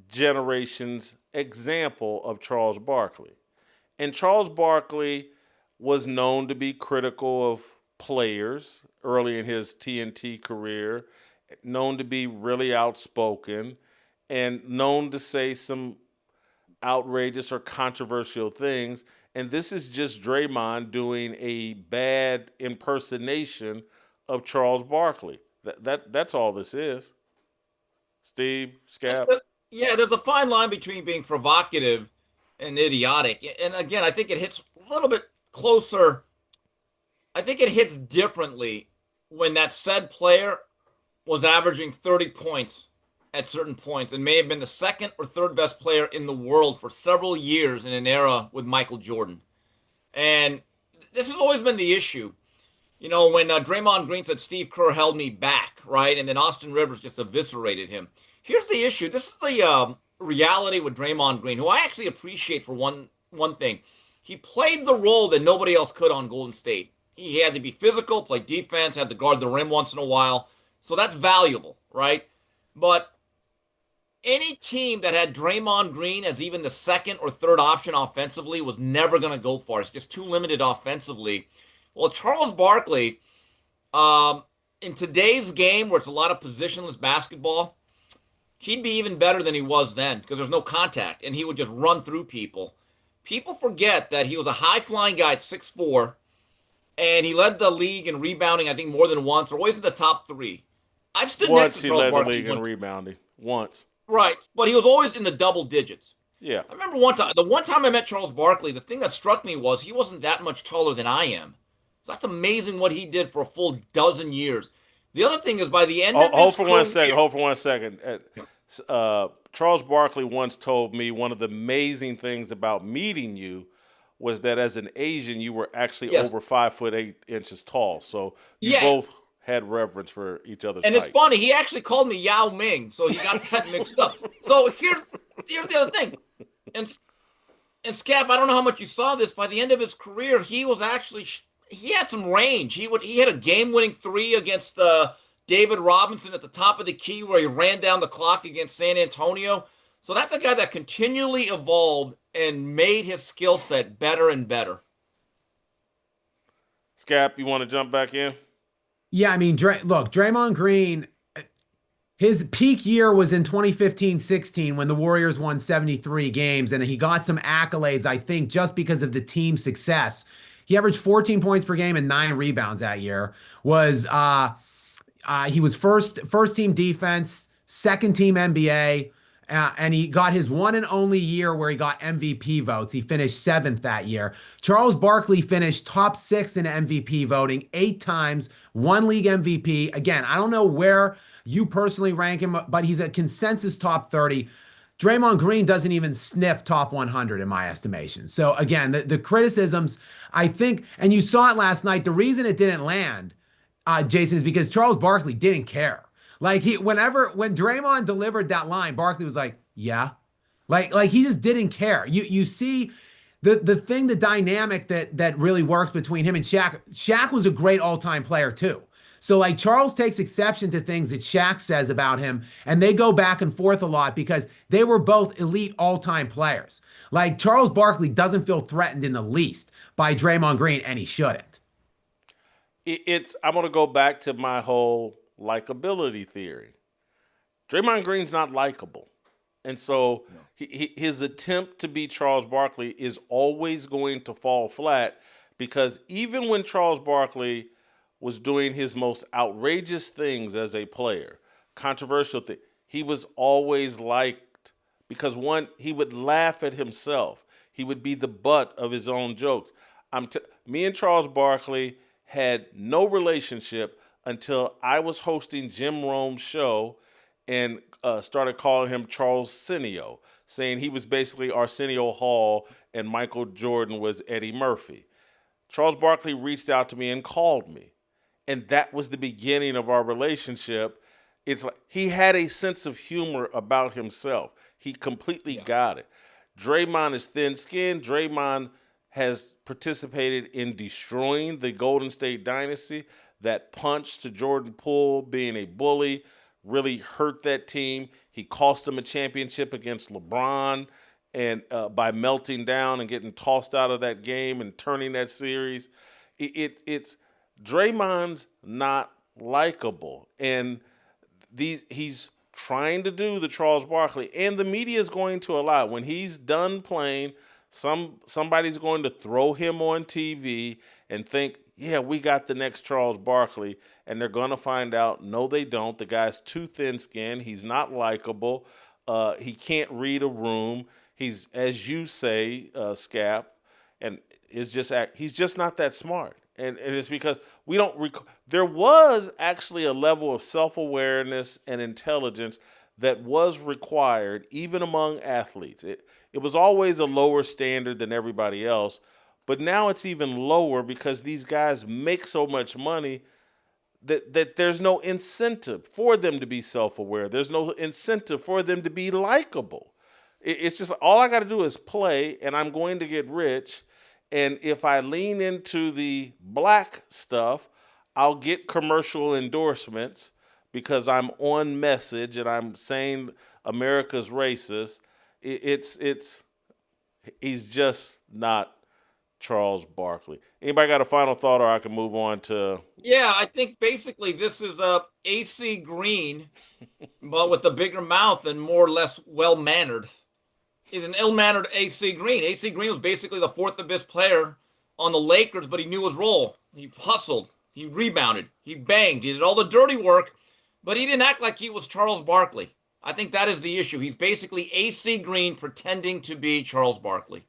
generation's example of Charles Barkley. And Charles Barkley was known to be critical of players early in his TNT career, known to be really outspoken, and known to say some outrageous or controversial things. And this is just Draymond doing a bad impersonation of Charles Barkley. That's all this is. Steve, Scap? Yeah, there's a fine line between being provocative and idiotic. And again, I think it hits a little bit closer. I think it hits differently when that said player was averaging 30 points at certain points and may have been the second or third best player in the world for several years in an era with Michael Jordan. And this has always been the issue. You know, when Draymond Green said Steve Kerr held me back, right? And then Austin Rivers just eviscerated him. Here's the issue. This is the reality with Draymond Green, who I actually appreciate for one thing. He played the role that nobody else could on Golden State. He had to be physical, play defense, had to guard the rim once in a while. So that's valuable, right? But any team that had Draymond Green as even the second or third option offensively was never going to go far. It's just too limited offensively. Well, Charles Barkley, in today's game where it's a lot of positionless basketball, he'd be even better than he was then because there's no contact, and he would just run through people. people forget that he was a high-flying guy at 6'4", and he led the league in rebounding, I think, more than once, or always in the top 3. I've stood next to Charles Barkley. Once he led the league in rebounding. Once. Right, but he was always in the double digits. Yeah. I remember the one time I met Charles Barkley, the thing that struck me was he wasn't that much taller than I am. So that's amazing what he did for a full dozen years. The other thing is by the end of his career... Hold for 1 second. Charles Barkley once told me one of the amazing things about meeting you was that as an Asian, you were actually over 5'8" tall. So you both had reverence for each other's height. It's funny, he actually called me Yao Ming, so he got that mixed up. So here's the other thing. And Scap, I don't know how much you saw this. By the end of his career, he was actually he had some range. He had a game-winning 3 against David Robinson at the top of the key where he ran down the clock against San Antonio. So that's a guy that continually evolved and made his skill set better and better. Scap, you want to jump back in? Yeah, I mean, look, Draymond Green, his peak year was in 2015-16 when the Warriors won 73 games, and he got some accolades, I think, just because of the team's success. He averaged 14 points per game and 9 rebounds that year. He was first team defense, second team NBA, and he got his one and only year where he got MVP votes. He finished 7th that year. Charles Barkley finished top 6 in MVP voting 8 times, 1 league MVP. Again, I don't know where you personally rank him, but he's a consensus top 30. Draymond Green doesn't even sniff top 100 in my estimation. So again, the criticisms, I think, and you saw it last night, the reason it didn't land, Jason, is because Charles Barkley didn't care. Like when Draymond delivered that line, Barkley was like, yeah. Like he just didn't care. You see the dynamic that really works between him and Shaq. Shaq was a great all-time player too. So like Charles takes exception to things that Shaq says about him, and they go back and forth a lot because they were both elite all-time players. Like Charles Barkley doesn't feel threatened in the least by Draymond Green, and he shouldn't. I'm going to go back to my whole likability theory. Draymond Green's not likable. And so his attempt to be Charles Barkley is always going to fall flat because even when Charles Barkley was doing his most outrageous things as a player, controversial thing, he was always liked because, one, he would laugh at himself. He would be the butt of his own jokes. Me and Charles Barkley had no relationship until I was hosting Jim Rome's show and started calling him Charles Cineo, saying he was basically Arsenio Hall and Michael Jordan was Eddie Murphy. Charles Barkley reached out to me and called me. And that was the beginning of our relationship. It's like he had a sense of humor about himself. He completely got it. Draymond is thin-skinned. Draymond has participated in destroying the Golden State dynasty. That punch to Jordan Poole being a bully really hurt that team. He cost them a championship against LeBron and by melting down and getting tossed out of that game and turning that series. It's Draymond's not likable, and he's trying to do the Charles Barkley, and the media is going to allow it. When he's done playing, somebody's going to throw him on TV and think, yeah, we got the next Charles Barkley, and they're going to find out, no, they don't. The guy's too thin-skinned. He's not likable. He can't read a room. He's, as you say, Scap, and he's just not that smart. And it's because we don't there was actually a level of self-awareness and intelligence that was required even among athletes. It was always a lower standard than everybody else, but now it's even lower because these guys make so much money that there's no incentive for them to be self-aware. There's no incentive for them to be likable. It's just all I got to do is play, and I'm going to get rich. And if I lean into the black stuff, I'll get commercial endorsements because I'm on message and I'm saying America's racist. He's just not Charles Barkley. Anybody got a final thought, or I can move on to? Yeah, I think basically this is AC Green, but with a bigger mouth and more or less well-mannered. is an ill-mannered AC Green. AC Green was basically the fourth best player on the Lakers, but he knew his role. He hustled, he rebounded, he banged, he did all the dirty work, but he didn't act like he was Charles Barkley. I think that is the issue. He's basically AC Green pretending to be Charles Barkley.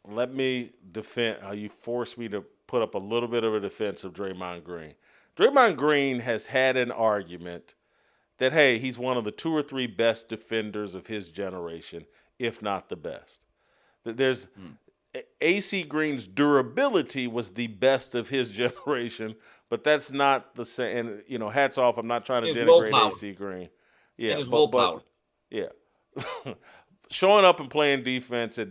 Let me defend. You forced me to put up a little bit of a defense of Draymond Green. Draymond Green has had an argument that, hey, he's one of the 2 or 3 best defenders of his generation, if not the best. There's AC Green's durability was the best of his generation, but that's not the same. And, hats off. I'm not trying to denigrate AC Green. Yeah, and his willpower. Yeah. Showing up and playing defense at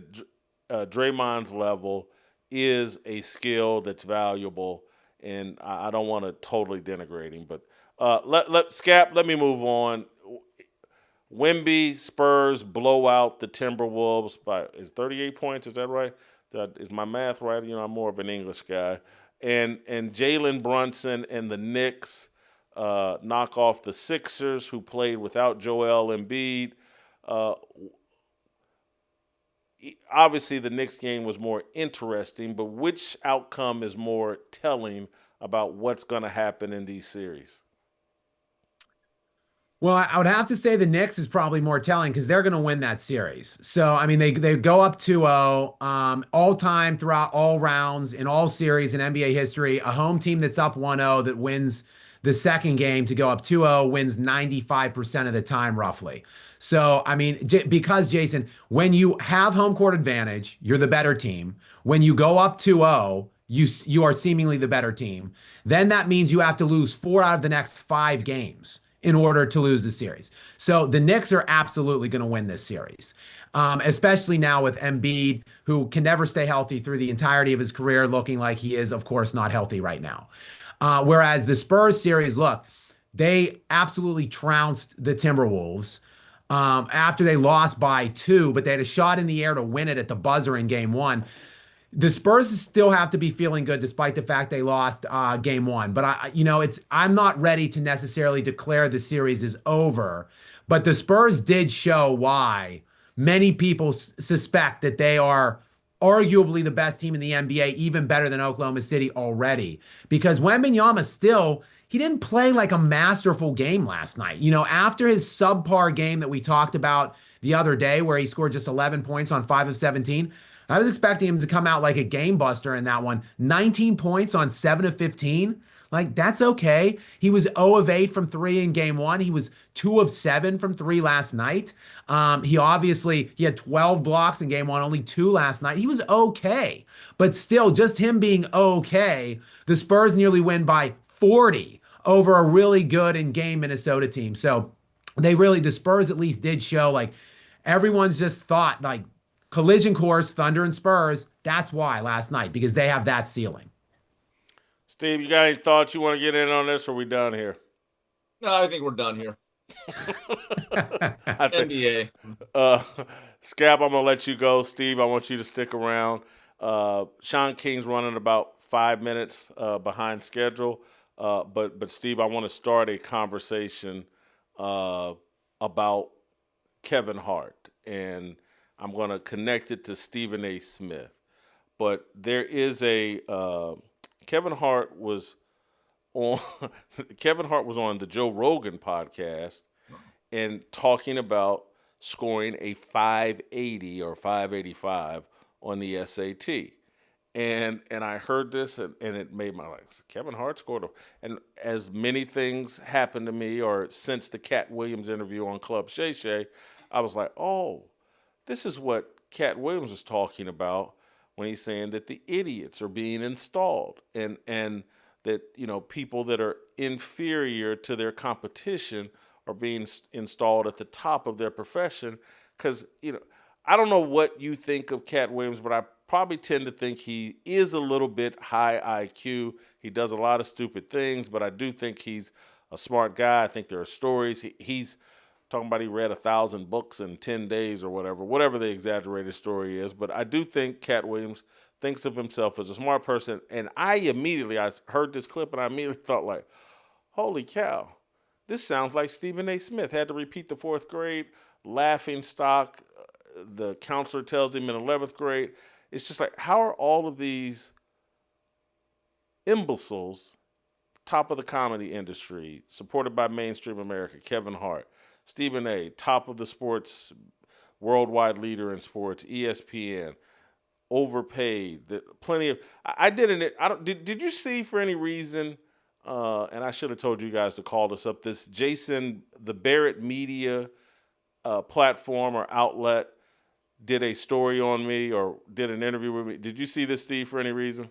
Draymond's level is a skill that's valuable, and I don't want to totally denigrate him. But let me move on. Wemby Spurs blow out the Timberwolves by 38 points. Is that right? Is my math right? I'm more of an English guy. And Jalen Brunson and the Knicks knock off the Sixers, who played without Joel Embiid. Obviously, the Knicks game was more interesting, but which outcome is more telling about what's going to happen in these series? Well, I would have to say the Knicks is probably more telling because they're going to win that series. So, I mean, they go up 2-0 all time throughout all rounds in all series in NBA history. A home team that's up 1-0 that wins the second game to go up 2-0 wins 95% of the time, roughly. So, I mean, because, Jason, when you have home court advantage, you're the better team. When you go up 2-0, you are seemingly the better team. Then that means you have to lose 4 out of the next 5 games in order to lose the series. So the Knicks are absolutely going to win this series, especially now with Embiid, who can never stay healthy through the entirety of his career, looking like he is, of course, not healthy right now. Whereas the Spurs series, look, they absolutely trounced the Timberwolves after they lost by 2, but they had a shot in the air to win it at the buzzer in game 1. The Spurs still have to be feeling good despite the fact they lost game 1. But I'm not ready to necessarily declare the series is over. But the Spurs did show why many people suspect that they are arguably the best team in the NBA, even better than Oklahoma City already. Because Wembayana he didn't play like a masterful game last night. After his subpar game that we talked about the other day where he scored just 11 points on 5 of 17, I was expecting him to come out like a game buster in that one. 19 points on 7 of 15. Like, that's okay. He was 0 of 8 from 3 in game 1. He was 2 of 7 from 3 last night. He had 12 blocks in game 1, only 2 last night. He was okay. But still, just him being okay, the Spurs nearly win by 40 over a really good in-game Minnesota team. So the Spurs at least did show, like, everyone's just thought, like, collision course, Thunder and Spurs, that's why last night, because they have that ceiling. Steve, you got any thoughts you want to get in on this, or are we done here? No, I think we're done here. NBA. Scap, I'm going to let you go. Steve, I want you to stick around. Shaun King's running about 5 minutes behind schedule. But Steve, I want to start a conversation about Kevin Hart, and I'm going to connect it to Stephen A. Smith. But there is Kevin Hart was on the Joe Rogan podcast and talking about scoring a 580 or 585 on the SAT. And I heard this and it made my life. Kevin Hart scored and as many things happened to me, or since the Cat Williams interview on Club Shay Shay, I was like, oh, this is what Cat Williams was talking about when he's saying that the idiots are being installed and that, people that are inferior to their competition are being installed at the top of their profession. Because, I don't know what you think of Cat Williams, but I probably tend to think he is a little bit high IQ. He does a lot of stupid things, but I do think he's a smart guy. I think there are stories. He's talking about he read 1,000 books in 10 days or whatever the exaggerated story is. But I do think Cat Williams thinks of himself as a smart person. And I heard this clip and I immediately thought, like, holy cow, this sounds like Stephen A. Smith. Had to repeat the 4th grade laughing stock the counselor tells him in 11th grade. It's just like, how are all of these imbeciles, top of the comedy industry, supported by mainstream America, Kevin Hart, Stephen A., top of the sports, worldwide leader in sports, ESPN, overpaid, plenty of. I didn't. I don't. Did you see for any reason? And I should have told you guys to call this up. This Jason, the Barrett Media platform or outlet, did a story on me or did an interview with me. Did you see this, Steve, for any reason?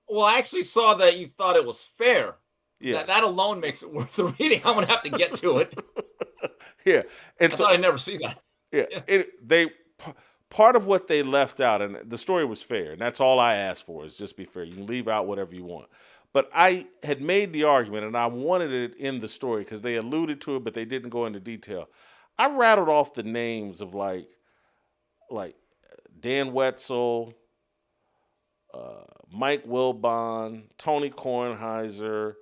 Well, I actually saw that you thought it was fair. Yeah. That alone makes it worth the reading. I'm gonna have to get to it. Yeah, and I thought I'd never see that. Yeah, part of what they left out, and the story was fair, and that's all I asked for is just be fair. You can leave out whatever you want. But I had made the argument, and I wanted it in the story because they alluded to it, but they didn't go into detail. I rattled off the names of like Dan Wetzel, Mike Wilbon, Tony Kornheiser,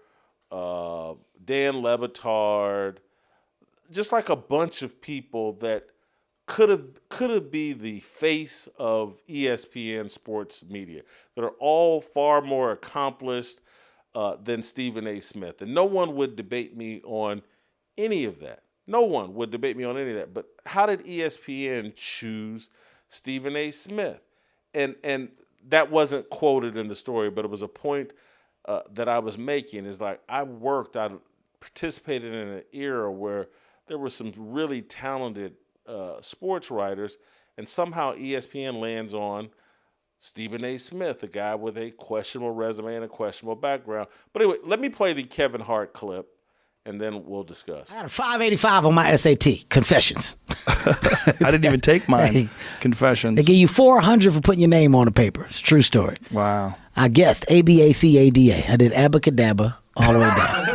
Dan Levitard, just like a bunch of people that could have be the face of ESPN sports media that are all far more accomplished than Stephen A. Smith. And no one would debate me on any of that. No one would debate me on any of that. But how did ESPN choose Stephen A. Smith? And that wasn't quoted in the story, but it was a point that I was making. Is like I participated in an era where there were some really talented sports writers, and somehow ESPN lands on Stephen A. Smith, a guy with a questionable resume and a questionable background. But anyway, let me play the Kevin Hart clip, and then we'll discuss. I had a 585 on my SAT, confessions. I didn't even take mine, confessions. They give you 400 for putting your name on the paper. It's a true story. Wow. I guessed ABACADA. I did abacadabra all the way down.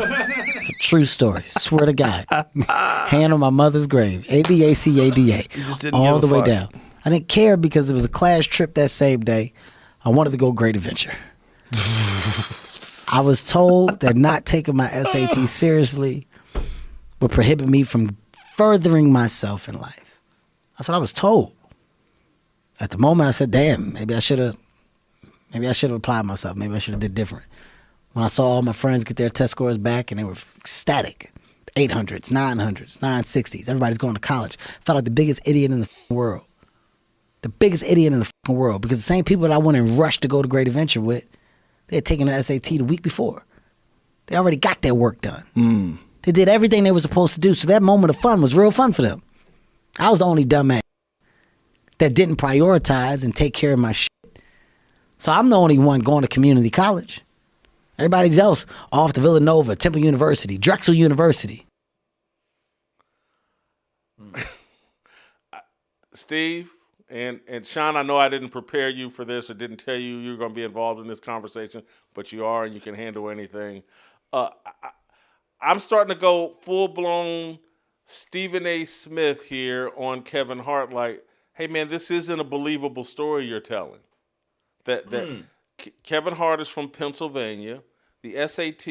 It's a true story. Swear to God. Hand on my mother's grave. ABACADA. All the way down. I didn't care because it was a class trip that same day. I wanted to go Great Adventure. I was told that not taking my SAT seriously would prohibit me from furthering myself in life. That's what I was told. At the moment, I said, damn, maybe I should have applied myself. Maybe I should have did different. When I saw all my friends get their test scores back and they were ecstatic, 800s, 900s, 960s, everybody's going to college. I felt like the biggest idiot in the world. The biggest idiot in the world, because the same people that I went and rushed to go to Great Adventure with, they had taken the SAT the week before. They already got their work done. They did everything they were supposed to do, so that moment of fun was real fun for them. I was the only dumbass that didn't prioritize and take care of my shit. So I'm the only one going to community college. Everybody else off to Villanova, Temple University, Drexel University. Steve and Shaun, I know I didn't prepare you for this or didn't tell you were going to be involved in this conversation, but you are and you can handle anything. I'm starting to go full-blown Stephen A. Smith here on Kevin Hart, like, hey, man, this isn't a believable story you're telling. Kevin Hart is from Pennsylvania. The SAT,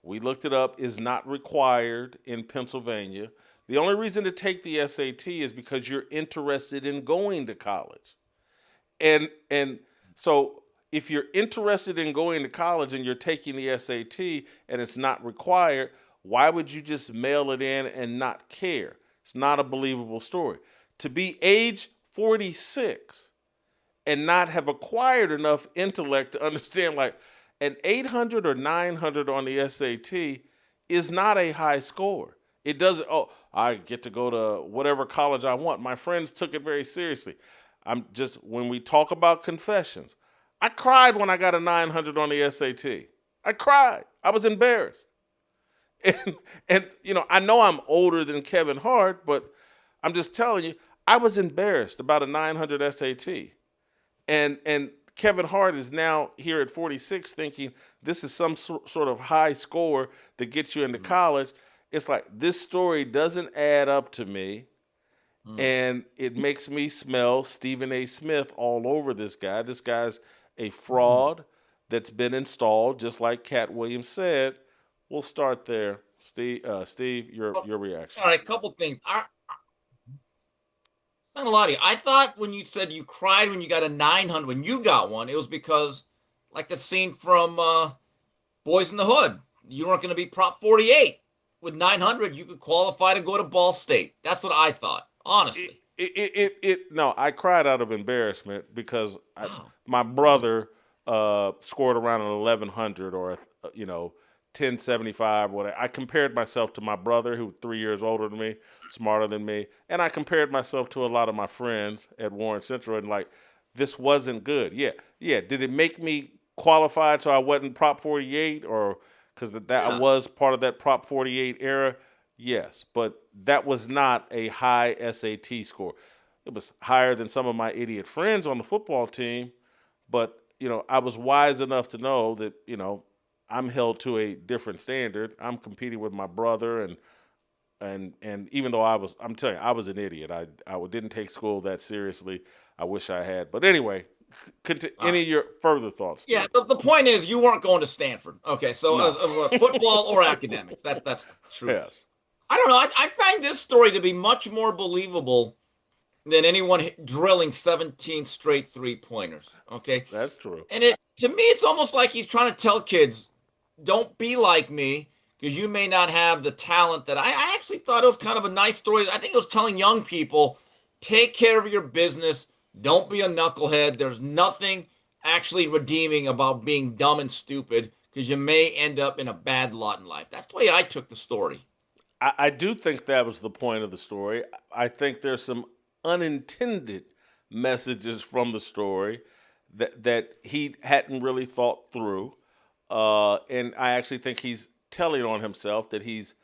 we looked it up, is not required in Pennsylvania. The only reason to take the SAT is because you're interested in going to college. And so if you're interested in going to college and you're taking the SAT and it's not required, why would you just mail it in and not care? It's not a believable story. To be age 46 and not have acquired enough intellect to understand, like, an 800 or 900 on the SAT is not a high score. It doesn't, I get to go to whatever college I want. My friends took it very seriously. When we talk about confessions, I cried when I got a 900 on the SAT. I cried. I was embarrassed. And I know I'm older than Kevin Hart, but I'm just telling you, I was embarrassed about a 900 SAT. And Kevin Hart is now here at 46 thinking this is some sort of high score that gets you into college. It's like, this story doesn't add up to me, and it makes me smell Stephen A. Smith all over this guy. This guy's a fraud that's been installed, just like Cat Williams said. We'll start there. Steve, your reaction. All right, a couple things. Not gonna lie to you. I thought when you said you cried when you got a 900, when you got one, it was because, like the scene from Boys in the Hood, you weren't going to be Prop 48. With 900, you could qualify to go to Ball State. That's what I thought, honestly. No, I cried out of embarrassment because my brother scored around an 1100 or 1075, whatever. I compared myself to my brother, who was 3 years older than me, smarter than me, and I compared myself to a lot of my friends at Warren Central, and this wasn't good. Yeah. Did it make me qualified so I wasn't Prop 48, or because I was part of that Prop 48 era? Yes, but that was not a high SAT score. It was higher than some of my idiot friends on the football team, but I was wise enough to know that I'm held to a different standard. I'm competing with my brother, and even though I'm telling you, I was an idiot. I didn't take school that seriously. I wish I had. But anyway, any of your further thoughts? Yeah, the point is you weren't going to Stanford. Okay, so football or academics. That's true. Yes. I don't know. I find this story to be much more believable than anyone drilling 17 straight three-pointers. Okay? That's true. And to me, it's almost like he's trying to tell kids, don't be like me, because you may not have the talent that I actually thought it was kind of a nice story. I think it was telling young people, take care of your business. Don't be a knucklehead. There's nothing actually redeeming about being dumb and stupid, because you may end up in a bad lot in life. That's the way I took the story. I do think that was the point of the story. I think there's some unintended messages from the story that he hadn't really thought through. And I actually think he's telling on himself that he's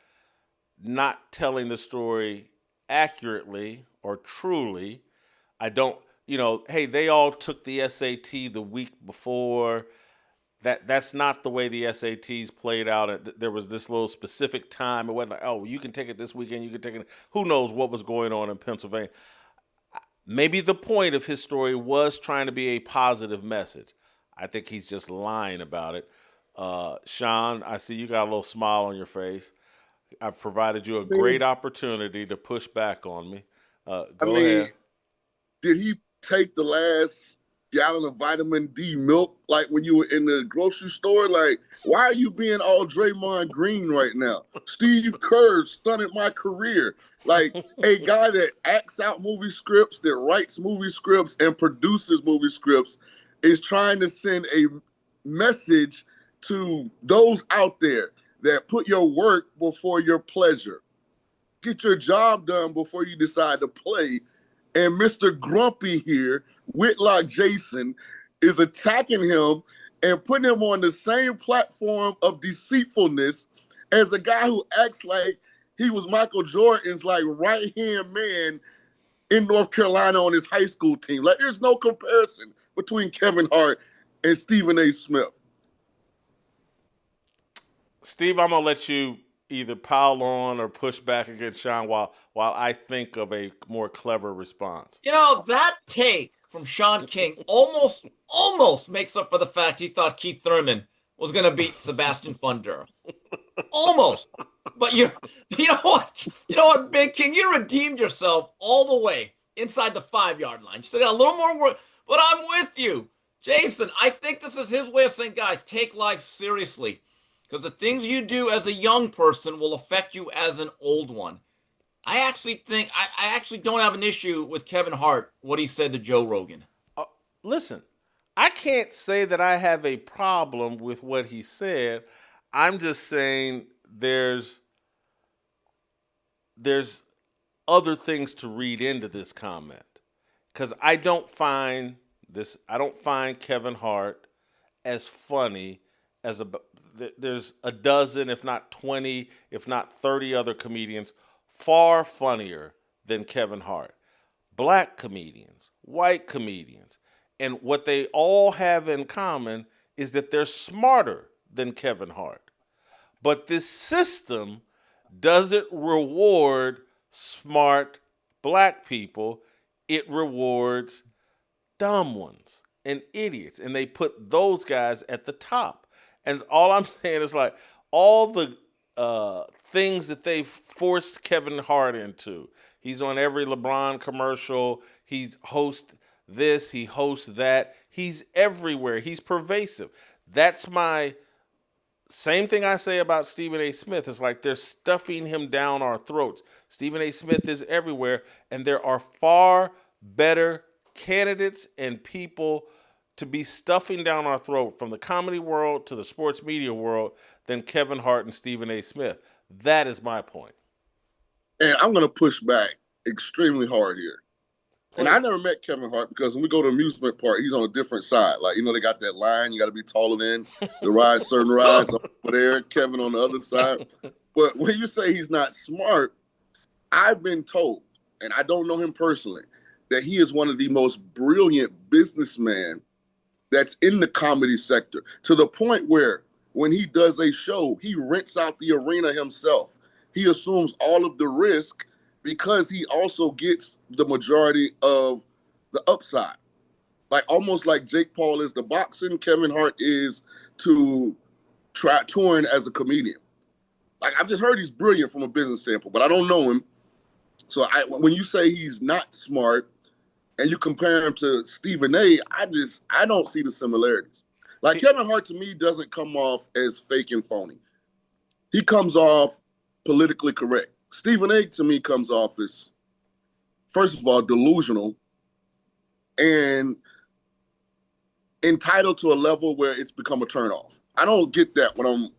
not telling the story accurately or truly. I don't, hey, they all took the SAT the week before. That's not the way the SATs played out. There was this little specific time. It wasn't like, oh, you can take it this weekend, you can take it. Who knows what was going on in Pennsylvania. Maybe the point of his story was trying to be a positive message. I think he's just lying about it. Shaun, I see you got a little smile on your face. I've provided you a great opportunity to push back on me. Go ahead. Did he take the last gallon of vitamin D milk like when you were in the grocery store? Like, why are you being all Draymond Green right now? Steve Kerr stunted my career. Like, a guy that acts out movie scripts, that writes movie scripts and produces movie scripts is trying to send a message to those out there that put your work before your pleasure. Get your job done before you decide to play. And Mr. Grumpy here, Whitlock Jason, is attacking him and putting him on the same platform of deceitfulness as a guy who acts like he was Michael Jordan's right-hand man in North Carolina on his high school team. Like, there's no comparison between Kevin Hart and Stephen A. Smith. Steve, I'm gonna let you either pile on or push back against Shaun while I think of a more clever response. That take from Shaun King almost makes up for the fact he thought Keith Thurman was going to beat Sebastian Fundera. Almost. But you know what, Big King, you redeemed yourself all the way inside the 5-yard line. You still got a little more work, but I'm with you. Jason, I think this is his way of saying, guys, take life seriously. Because the things you do as a young person will affect you as an old one. I actually think, I actually don't have an issue with Kevin Hart, what he said to Joe Rogan. Listen, I can't say that I have a problem with what he said. I'm just saying there's other things to read into this comment. Because I don't find Kevin Hart as funny as there's a dozen, if not 20, if not 30 other comedians far funnier than Kevin Hart. Black comedians, white comedians. And what they all have in common is that they're smarter than Kevin Hart. But this system doesn't reward smart black people. It rewards dumb ones and idiots. And they put those guys at the top. And all I'm saying is all the things that they've forced Kevin Hart into. He's on every LeBron commercial. He's host this, he hosts that. He's everywhere. He's pervasive. That's my same thing I say about Stephen A. Smith. It's like they're stuffing him down our throats. Stephen A. Smith is everywhere, and there are far better candidates and people to be stuffing down our throat from the comedy world to the sports media world than Kevin Hart and Stephen A. Smith. That is my point. And I'm going to push back extremely hard here. And I never met Kevin Hart because when we go to amusement park, he's on a different side. Like, they got that line. You got to be taller than to ride certain rides over there. Kevin on the other side. But when you say he's not smart, I've been told, and I don't know him personally, that he is one of the most brilliant businessmen that's in the comedy sector, to the point where when he does a show, he rents out the arena himself. He assumes all of the risk because he also gets the majority of the upside. Like, almost like Jake Paul is the boxing, Kevin Hart is to try touring as a comedian. Like, I've just heard he's brilliant from a business standpoint, but I don't know him. So when you say he's not smart and you compare him to Stephen A., I don't see the similarities. Like, Kevin Hart to me doesn't come off as fake and phony. He comes off politically correct. Stephen A. to me comes off as, first of all, delusional and entitled to a level where it's become a turnoff. I don't get that when I'm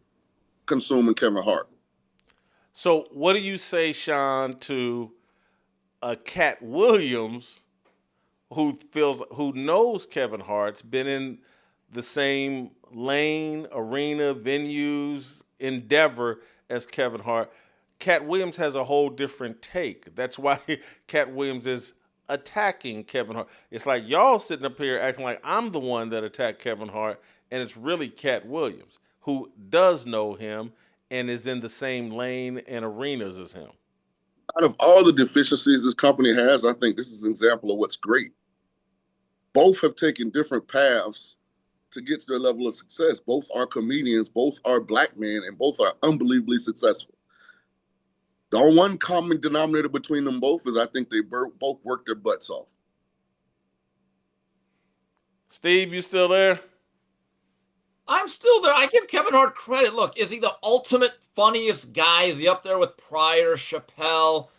consuming Kevin Hart. So what do you say, Shaun, to a Cat Williams who knows Kevin Hart's been in the same lane, arena, venues, endeavor as Kevin Hart? Cat Williams has a whole different take. That's why Cat Williams is attacking Kevin Hart. It's like y'all sitting up here acting like I'm the one that attacked Kevin Hart, and it's really Cat Williams, who does know him and is in the same lane and arenas as him. Out of all the deficiencies this company has, I think this is an example of what's great. Both have taken different paths to get to their level of success. Both are comedians, both are black men, and both are unbelievably successful. The one common denominator between them both is I think they both work their butts off. Steve, you still there? I'm still there. I give Kevin Hart credit. Look, is he the ultimate funniest guy? Is he up there with Pryor, Chappelle?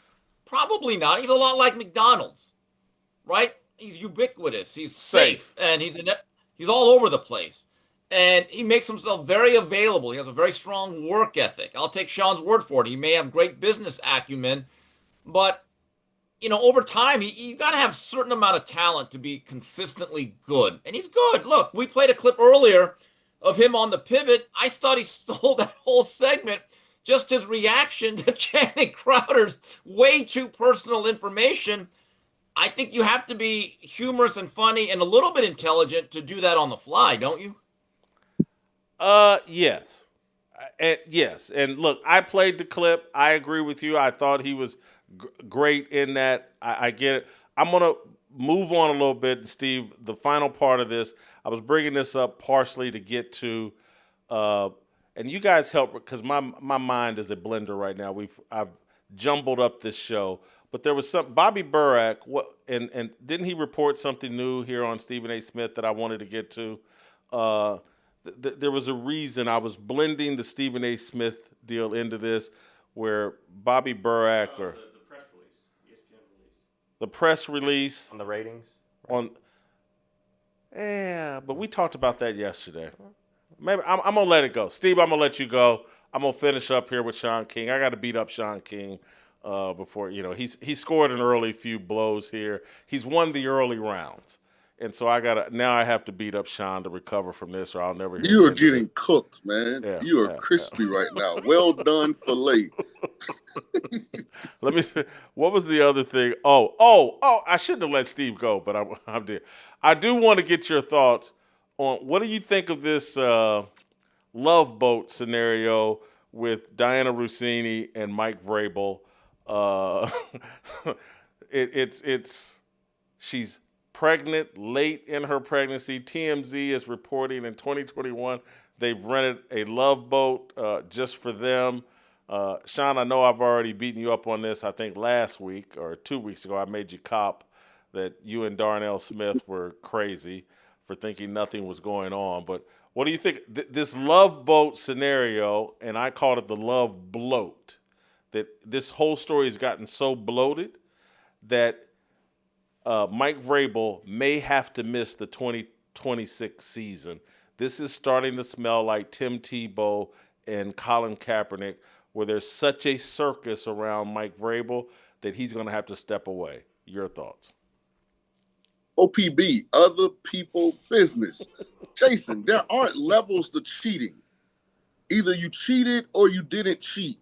Probably not. He's a lot like McDonald's, right? He's ubiquitous. He's safe. And he's all over the place. And he makes himself very available. He has a very strong work ethic. I'll take Shaun's word for it. He may have great business acumen, but over time, you got to have a certain amount of talent to be consistently good. And he's good. Look, we played a clip earlier of him on the pivot. I thought he stole that whole segment. Just his reaction to Channing Crowder's way too personal information. I think you have to be humorous and funny and a little bit intelligent to do that on the fly, don't you? Yes. Yes. And look, I played the clip. I agree with you. I thought he was great in that. I get it. I'm going to move on a little bit, Steve. The final part of this, I was bringing this up partially to get to, and you guys help because my mind is a blender right now. I've jumbled up this show, but there was some Bobby Burack. And didn't he report something new here on Stephen A. Smith that I wanted to get to? There was a reason I was blending the Stephen A. Smith deal into this, where Bobby Burack or the press release, ESPN release. The press release On the ratings? Right. But we talked about that yesterday. Maybe I'm gonna let it go. Steve, I'm gonna let you go. I'm gonna finish up here with Shaun King. I gotta beat up Shaun King before he scored an early few blows here. He's won the early rounds. And so now I have to beat up Shaun to recover from this, or I'll never hear. You are getting cooked, man. Yeah, you are crispy right now. Well done, filet. Let me. What was the other thing? Oh! I shouldn't have let Steve go, but I did. I do want to get your thoughts on what do you think of this Love Boat scenario with Dianna Russini and Mike Vrabel. She's pregnant, late in her pregnancy. TMZ is reporting in 2021 they've rented a Love Boat just for them. Shaun, I know I've already beaten you up on this. I think last week or 2 weeks ago, I made you cop that you and Darnell Smith were crazy for thinking nothing was going on. But what do you think? This love boat scenario, and I called it the love bloat, that this whole story has gotten so bloated that Mike Vrabel may have to miss the 2026 season. This is starting to smell like Tim Tebow and Colin Kaepernick, where there's such a circus around Mike Vrabel that he's going to have to step away. Your thoughts? OPB, other people business. Jason, there aren't levels to cheating. Either you cheated or you didn't cheat,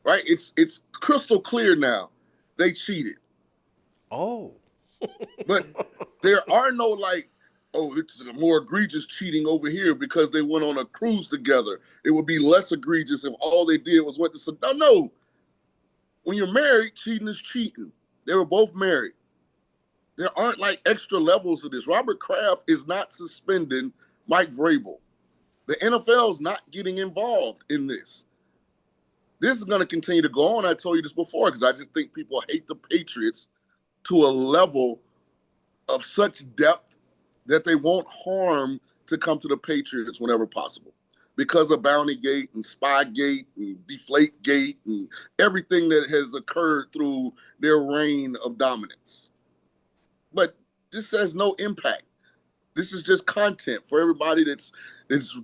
right? It's crystal clear now. They cheated. Oh. But there are no like, oh, it's more egregious cheating over here because they went on a cruise together. It would be less egregious if all they did was went to no. When you're married, cheating is cheating. They were both married. There aren't like extra levels of this. Robert Kraft is not suspending Mike Vrabel. The NFL is not getting involved in this. This is going to continue to go on. I told you this before because I just think people hate the Patriots to a level of such depth that they want harm to come to the Patriots whenever possible because of Bountygate and Spygate and Deflategate and everything that has occurred through their reign of dominance. But this has no impact. This is just content for everybody that's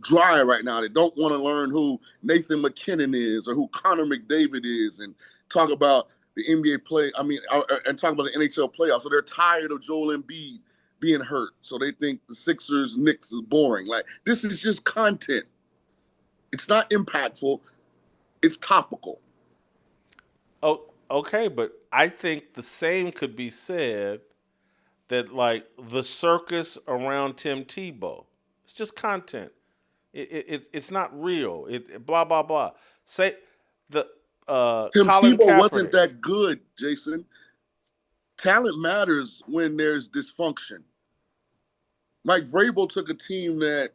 dry right now, that don't want to learn who Nathan McKinnon is or who Connor McDavid is and talk about the NBA play. And talk about the NHL playoffs. So they're tired of Joel Embiid being hurt. So they think the Sixers, Knicks is boring. Like, this is just content. It's not impactful. It's topical. Oh, okay, but I think the same could be said that, like, the circus around Tim Tebow, it's just content. It's not real. Blah blah blah. Say the Tim Colin Tebow Kaepernick wasn't that good, Jason. Talent matters when there's dysfunction. Mike Vrabel took a team that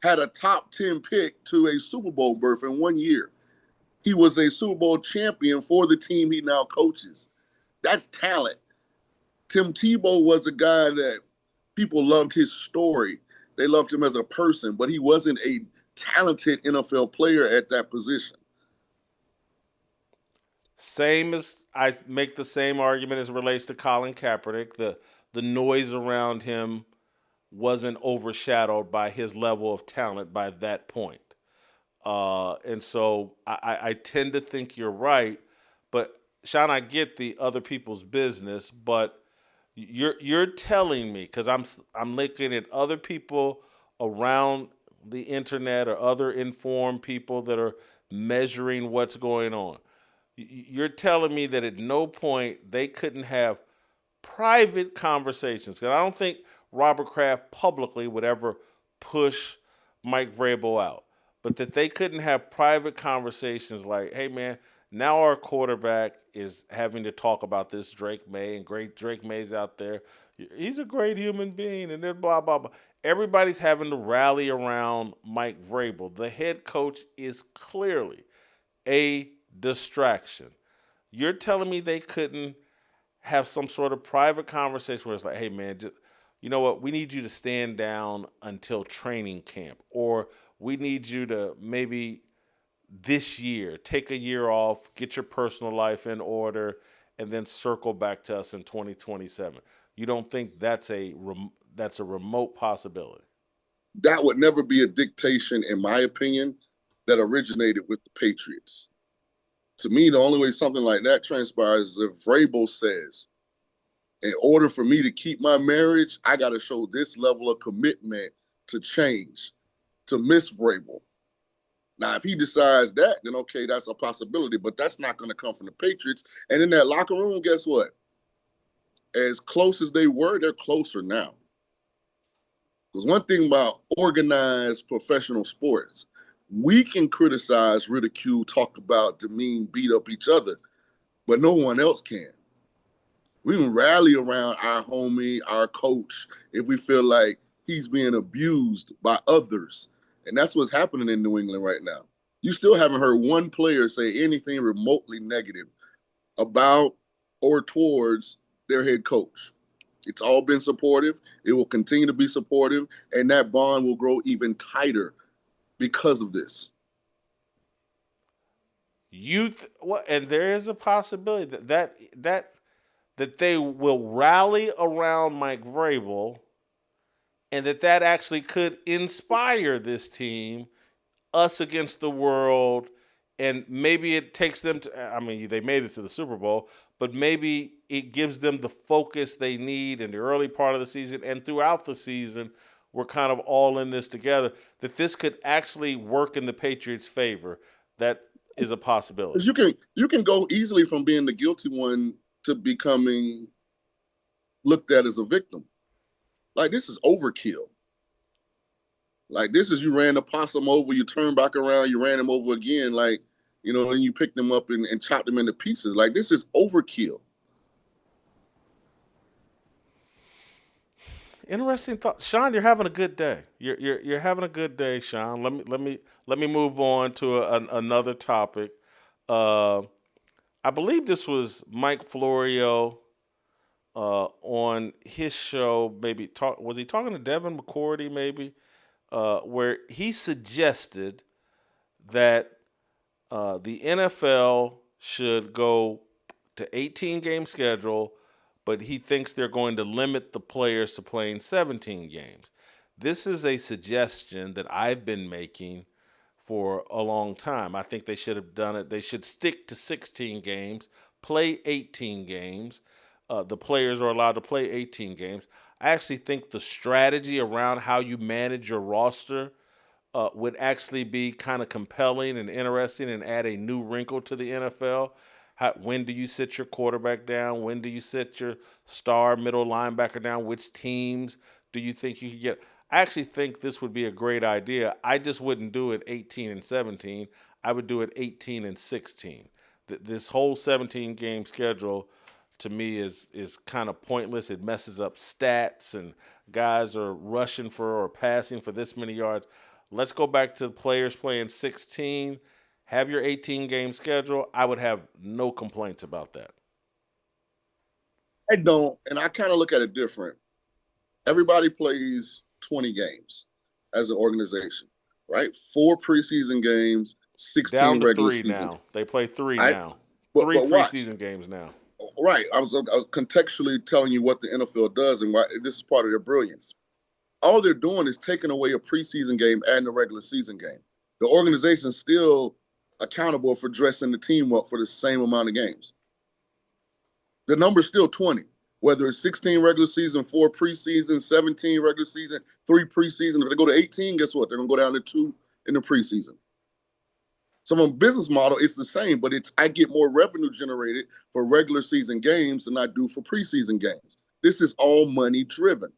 had a top 10 pick to a Super Bowl berth in 1 year. He was a Super Bowl champion for the team he now coaches. That's talent. Tim Tebow was a guy that people loved his story. They loved him as a person, but he wasn't a talented NFL player at that position. Same as I make the same argument as it relates to Colin Kaepernick. The noise around him wasn't overshadowed by his level of talent by that point. And so I tend to think you're right. But Shaun, I get the other people's business, but you're telling me, because I'm looking at other people around the internet or other informed people that are measuring what's going on. You're telling me that at no point they couldn't have private conversations. Because I don't think Robert Kraft publicly would ever push Mike Vrabel out. But that they couldn't have private conversations like, hey, man, now our quarterback is having to talk about this Drake Maye, and great Drake Maye's out there. He's a great human being, and then blah, blah, blah. Everybody's having to rally around Mike Vrabel. The head coach is clearly a distraction. You're telling me they couldn't have some sort of private conversation where it's like, hey, man, just, you know what? We need you to stand down until training camp, or we need you to maybe this year take a year off, get your personal life in order, and then circle back to us in 2027. You don't think that's a remote possibility? That would never be a dictation, in my opinion, that originated with the Patriots. To me, the only way something like that transpires is if Vrabel says, in order for me to keep my marriage, I got to show this level of commitment to change, to miss Vrabel. Now, if he decides that, then okay, that's a possibility, but that's not going to come from the Patriots. And in that locker room, guess what? As close as they were, they're closer now. Because one thing about organized professional sports, we can criticize, ridicule, talk about, demean, beat up each other, but no one else can. We can rally around our homie, our coach, if we feel like he's being abused by others. And that's what's happening in New England right now. You still haven't heard one player say anything remotely negative about or towards their head coach. It's all been supportive. It will continue to be supportive, and that bond will grow even tighter because of this. And there is a possibility that they will rally around Mike Vrabel, and that actually could inspire this team, us against the world, and maybe it takes them to. I mean, they made it to the Super Bowl, but maybe it gives them the focus they need in the early part of the season and throughout the season. We're kind of all in this together. That this could actually work in the Patriots' favor. That is a possibility. You can go easily from being the guilty one to becoming looked at as a victim. Like, this is overkill. Like, this is you ran the possum over, you turn back around, you ran him over again, like, and you picked them up and chopped them into pieces. Like, this is overkill. Interesting thought, Shaun. You're having a good day. You're having a good day, Shaun. Let me move on to another topic. I believe this was Mike Florio on his show. Maybe was he talking to Devin McCourty? Maybe where he suggested that the NFL should go to 18-game schedule, but he thinks they're going to limit the players to playing 17 games. This is a suggestion that I've been making for a long time. I think they should have done it. They should stick to 16 games, play 18 games. The players are allowed to play 18 games. I actually think the strategy around how you manage your roster would actually be kind of compelling and interesting and add a new wrinkle to the NFL. When do you sit your quarterback down? When do you sit your star middle linebacker down? Which teams do you think you could get? I actually think this would be a great idea. I just wouldn't do it 18 and 17. I would do it 18 and 16. This whole 17-game schedule, to me, is kind of pointless. It messes up stats, and guys are rushing for or passing for this many yards. Let's go back to the players playing 16. Have your 18-game schedule. I would have no complaints about that. I don't, and I kind of look at it different. Everybody plays 20 games as an organization, right? 4 preseason games, 16 down to regular 3 season. now. They play 3 now. But 3 watch. preseason games now. Right. I was contextually telling you what the NFL does and why this is part of their brilliance. All they're doing is taking away a preseason game and a regular season game. The organization's still accountable for dressing the team up for the same amount of games. The number's still 20, whether it's 16 regular season, 4 preseason, 17 regular season, 3 preseason. If they go to 18, guess what? They're going to go down to 2 in the preseason. So from a business model, it's the same, but I get more revenue generated for regular season games than I do for preseason games. This is all money driven.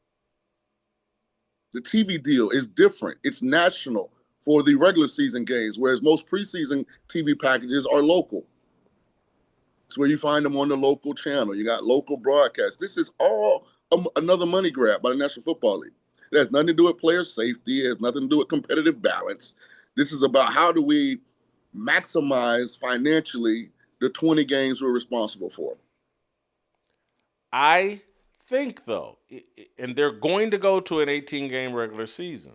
The TV deal is different. It's national for the regular season games, whereas most preseason TV packages are local. It's where you find them on the local channel. You got local broadcasts. This is all another money grab by the National Football League. It has nothing to do with player safety. It has nothing to do with competitive balance. This is about how do we maximize financially the 20 games we're responsible for. I think, though, and they're going to go to an 18-game regular season,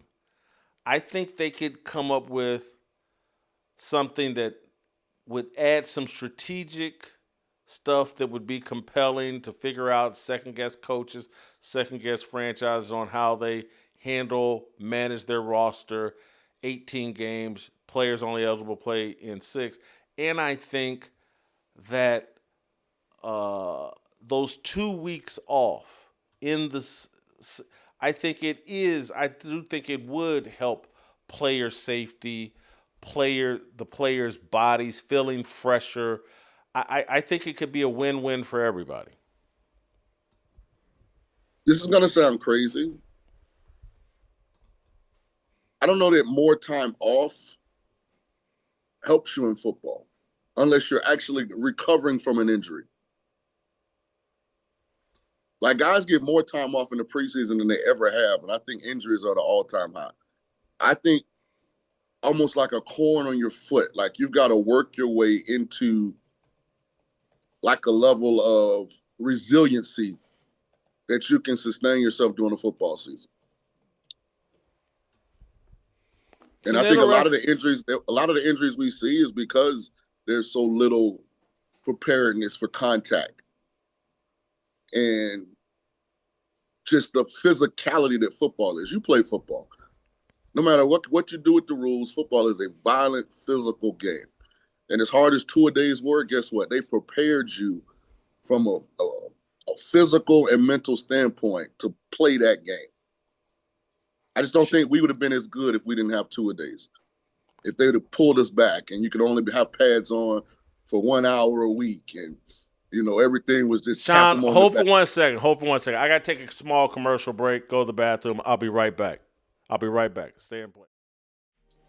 I think they could come up with something that would add some strategic stuff that would be compelling to figure out, second-guess coaches, second-guess franchises on how they manage their roster, 18 games, players only eligible to play in 6. And I think that those 2 weeks off in this, I do think it would help player safety, the players' bodies feeling fresher. I think it could be a win-win for everybody. This is going to sound crazy. I don't know that more time off helps you in football unless you're actually recovering from an injury. Like, guys get more time off in the preseason than they ever have, and I think injuries are the all-time high. I think almost like a corn on your foot. Like you've got to work your way into like a level of resiliency that you can sustain yourself during the football season. And I think a lot of the injuries we see is because there's so little preparedness for contact and just the physicality that football is. You play football. No matter what you do with the rules, football is a violent, physical game. And as hard as two-a-days were, guess what? They prepared you from a physical and mental standpoint to play that game. I just don't think we would have been as good if we didn't have two-a-days. If they would have pulled us back and you could only have pads on for 1 hour a week and, you know, everything was just Shaun, hold for 1 second. I got to take a small commercial break, go to the bathroom. I'll be right back. Stay in place.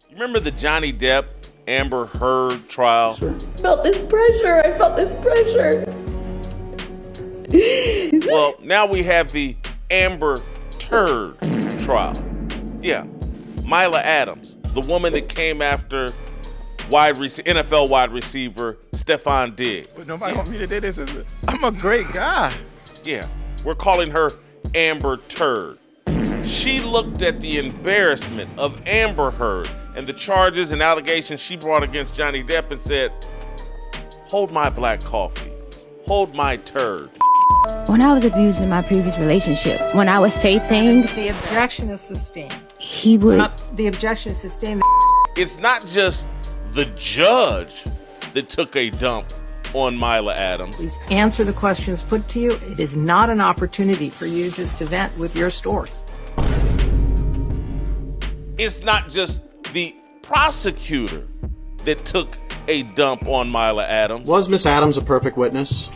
You remember the Johnny Depp Amber Heard trial? I felt this pressure. Well, now we have the Amber Turd trial. Yeah, Mila Adams, the woman that came after NFL wide receiver Stephon Diggs. But nobody want me to do this, is it? I'm a great guy. Yeah, we're calling her Amber Turd. She looked at the embarrassment of Amber Heard and the charges and allegations she brought against Johnny Depp and said, hold my black coffee, hold my turd. When I was abused in my previous relationship, when I would say things, the objection is sustained. He would. The objection is sustained. It's not just the judge that took a dump on Mila Adams. Please answer the questions put to you. It is not an opportunity for you just to vent with your story. It's not just the prosecutor that took a dump on Mila Adams. Was Miss Adams a perfect witness?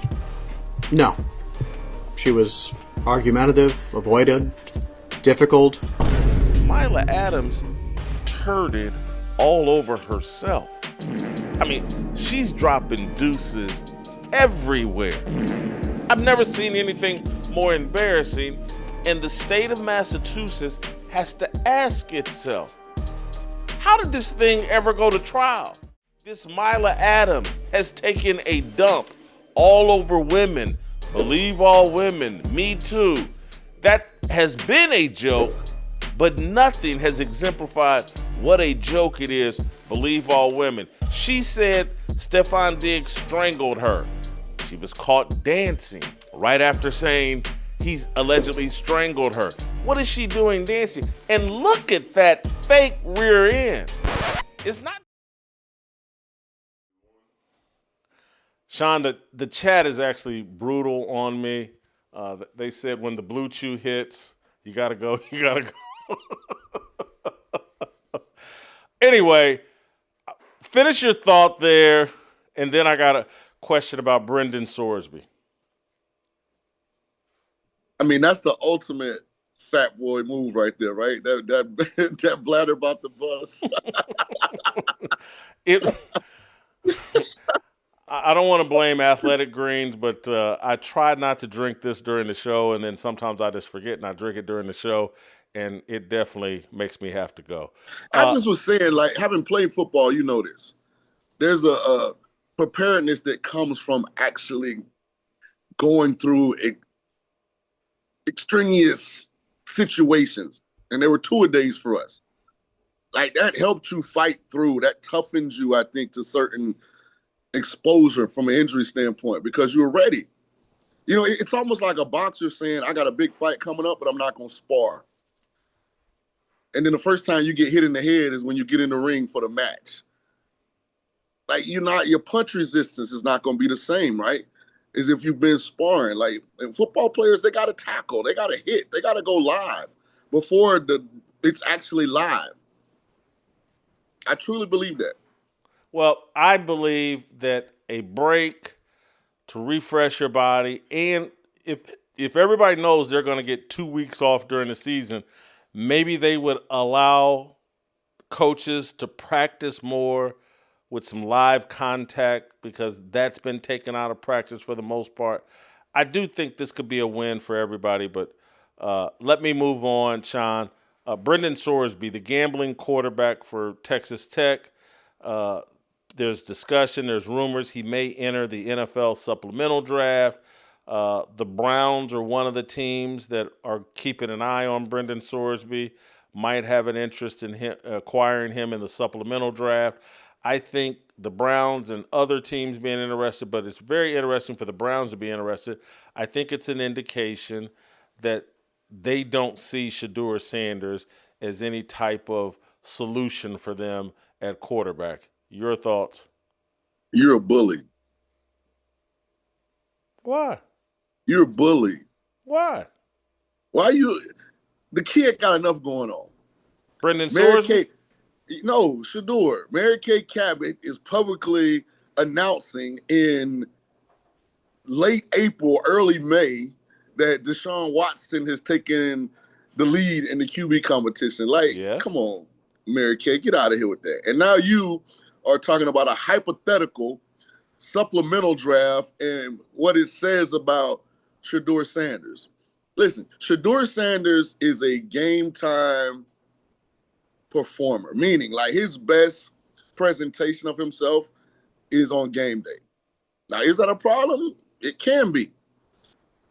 No. She was argumentative, avoidant, difficult. Mila Adams turded all over herself. I mean, she's dropping deuces everywhere. I've never seen anything more embarrassing, and the state of Massachusetts has to ask itself, how did this thing ever go to trial? This Mila Adams has taken a dump all over women. Believe all women, me too. That has been a joke, but nothing has exemplified what a joke it is. Believe all women. She said Stephon Diggs strangled her. She was caught dancing right after saying he's allegedly strangled her. What is she doing dancing? And look at that fake rear end. It's not. Shaun, the chat is actually brutal on me. They said when the blue chew hits, you gotta go. Anyway, finish your thought there, and then I got a question about Brendan Sorsby. I mean, that's the ultimate fat boy move right there, right? That bladder about the bus. I don't want to blame Athletic Greens, but I try not to drink this during the show, and then sometimes I just forget and I drink it during the show, and it definitely makes me have to go. I just was saying, like, having played football, you know this. There's a preparedness that comes from actually going through extraneous situations, and there were two-a-days for us. Like, that helped you fight through. That toughens you, I think, to certain exposure from an injury standpoint because you were ready. You know, it's almost like a boxer saying, I got a big fight coming up, but I'm not going to spar. And then the first time you get hit in the head is when you get in the ring for the match. Like, your punch resistance is not going to be the same, right? As if you've been sparring. Like, and football players, they got to tackle. They got to hit. They got to go live before it's actually live. I truly believe that. Well, I believe that a break to refresh your body, and if everybody knows they're going to get 2 weeks off during the season, maybe they would allow coaches to practice more with some live contact because that's been taken out of practice for the most part. I do think this could be a win for everybody, but let me move on, Shaun. Brendan Sorsby, the gambling quarterback for Texas Tech. There's discussion, there's rumors he may enter the NFL supplemental draft. The Browns are one of the teams that are keeping an eye on Brendan Sorsby, might have an interest in him, acquiring him in the supplemental draft. I think the Browns and other teams being interested, but it's very interesting for the Browns to be interested. I think it's an indication that they don't see Shedeur Sanders as any type of solution for them at quarterback. Your thoughts? You're a bully. Why? You're a bully. Why? Why you? The kid got enough going on. Brendan Sorsby? No, Shedeur. Mary Kay Cabot is publicly announcing in late April, early May, that Deshaun Watson has taken the lead in the QB competition. Come on, Mary Kay, get out of here with that. And now you are talking about a hypothetical supplemental draft and what it says about Shedeur Sanders. Listen, Shedeur Sanders is a game time performer, meaning like his best presentation of himself is on game day. Now, is that a problem? It can be.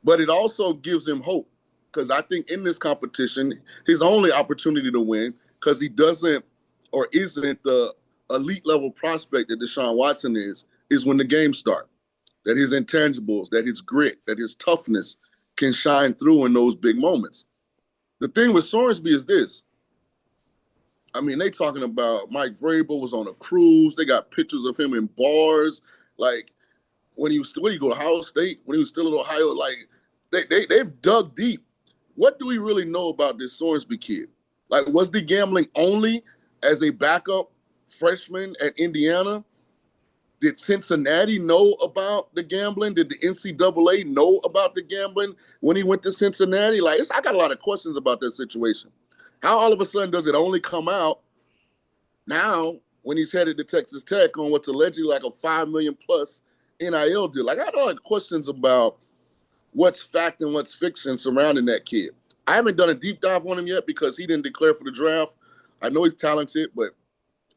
But it also gives him hope, because I think in this competition, his only opportunity to win, because he doesn't or isn't the elite level prospect that Deshaun Watson is when the games start. That his intangibles, that his grit, that his toughness can shine through in those big moments. The thing with Sorsby is this. I mean, they talking about Mike Vrabel was on a cruise. They got pictures of him in bars. Like, when he was, where you go to Ohio State? When he was still at Ohio, like, they've dug deep. What do we really know about this Sorsby kid? Like, was the gambling only as a backup freshman at Indiana? Did Cincinnati know about the gambling? Did the NCAA know about the gambling when he went to Cincinnati? Like, I got a lot of questions about that situation. How all of a sudden does it only come out now when he's headed to Texas Tech on what's allegedly like a $5 million plus NIL deal? Like, I got a lot of questions about what's fact and what's fiction surrounding that kid. I haven't done a deep dive on him yet because he didn't declare for the draft. I know he's talented, but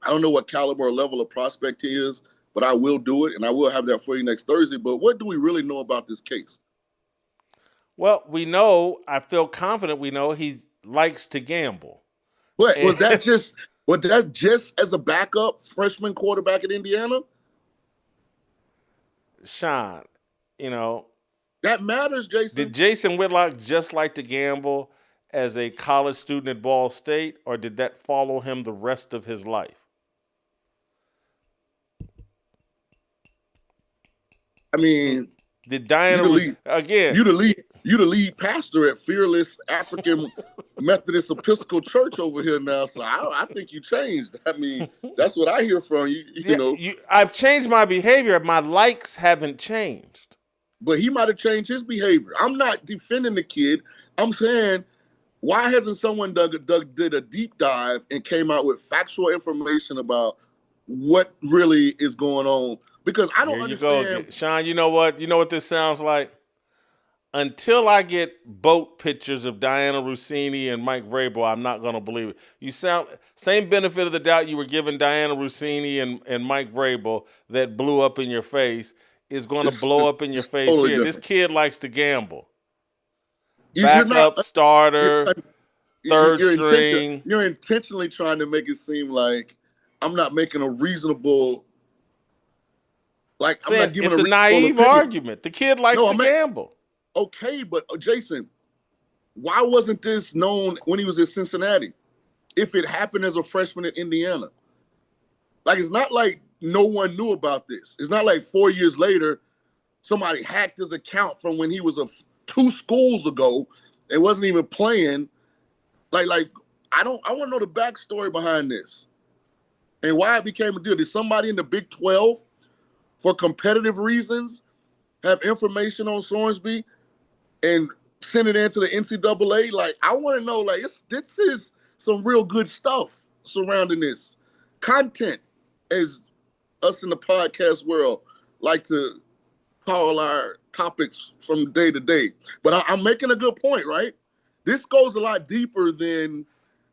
I don't know what caliber or level of prospect he is, but I will do it, and I will have that for you next Thursday. But what do we really know about this case? Well, we know, I feel confident we know he likes to gamble. But was that just as a backup freshman quarterback at Indiana? Shaun, that matters, Jason. Did Jason Whitlock just like to gamble as a college student at Ball State, or did that follow him the rest of his life? I mean, did Diana you the lead pastor at Fearless African Methodist Episcopal Church over here now, so I think you changed. I mean, that's what I hear from you. You know, I've changed my behavior. My likes haven't changed. But he might have changed his behavior. I'm not defending the kid. I'm saying, why hasn't someone did a deep dive and came out with factual information about what really is going on? Because I don't understand. Here you go, Shaun. You know what? You know what this sounds like? Until I get boat pictures of Dianna Russini and Mike Vrabel, I'm not going to believe it. You sound same benefit of the doubt you were giving Dianna Russini and Mike Vrabel that blew up in your face is going to blow up in your face totally here. Different. This kid likes to gamble. You're Backup, starter, third string. You're intentionally trying to make it seem like I'm not making a reasonable. Like, I'm not giving it's a naive argument. The kid likes to gamble. Okay, but Jason, why wasn't this known when he was at Cincinnati? If it happened as a freshman at Indiana, like, it's not like no one knew about this. It's not like 4 years later somebody hacked his account from when he was 2 schools ago and wasn't even playing. Like I want to know the backstory behind this and why it became a deal. Did somebody in the Big 12, for competitive reasons, have information on Sorsby and send it into the NCAA? Like, I want to know, like, this is some real good stuff surrounding this. Content, as us in the podcast world like to call our topics from day to day. But I'm making a good point, right? This goes a lot deeper than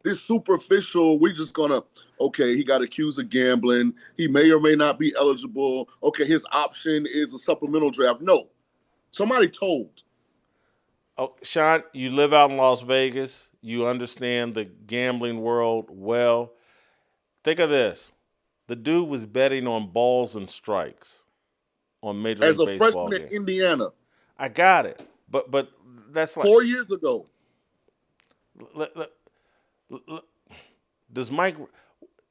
this superficial, we just gonna, okay, he got accused of gambling. He may or may not be eligible. Okay, his option is a supplemental draft. No, somebody told. Oh, Shaun, you live out in Las Vegas. You understand the gambling world well. Think of this. The dude was betting on balls and strikes on Major League Baseball. As a freshman in Indiana. I got it. But that's like 4 years ago. Does Mike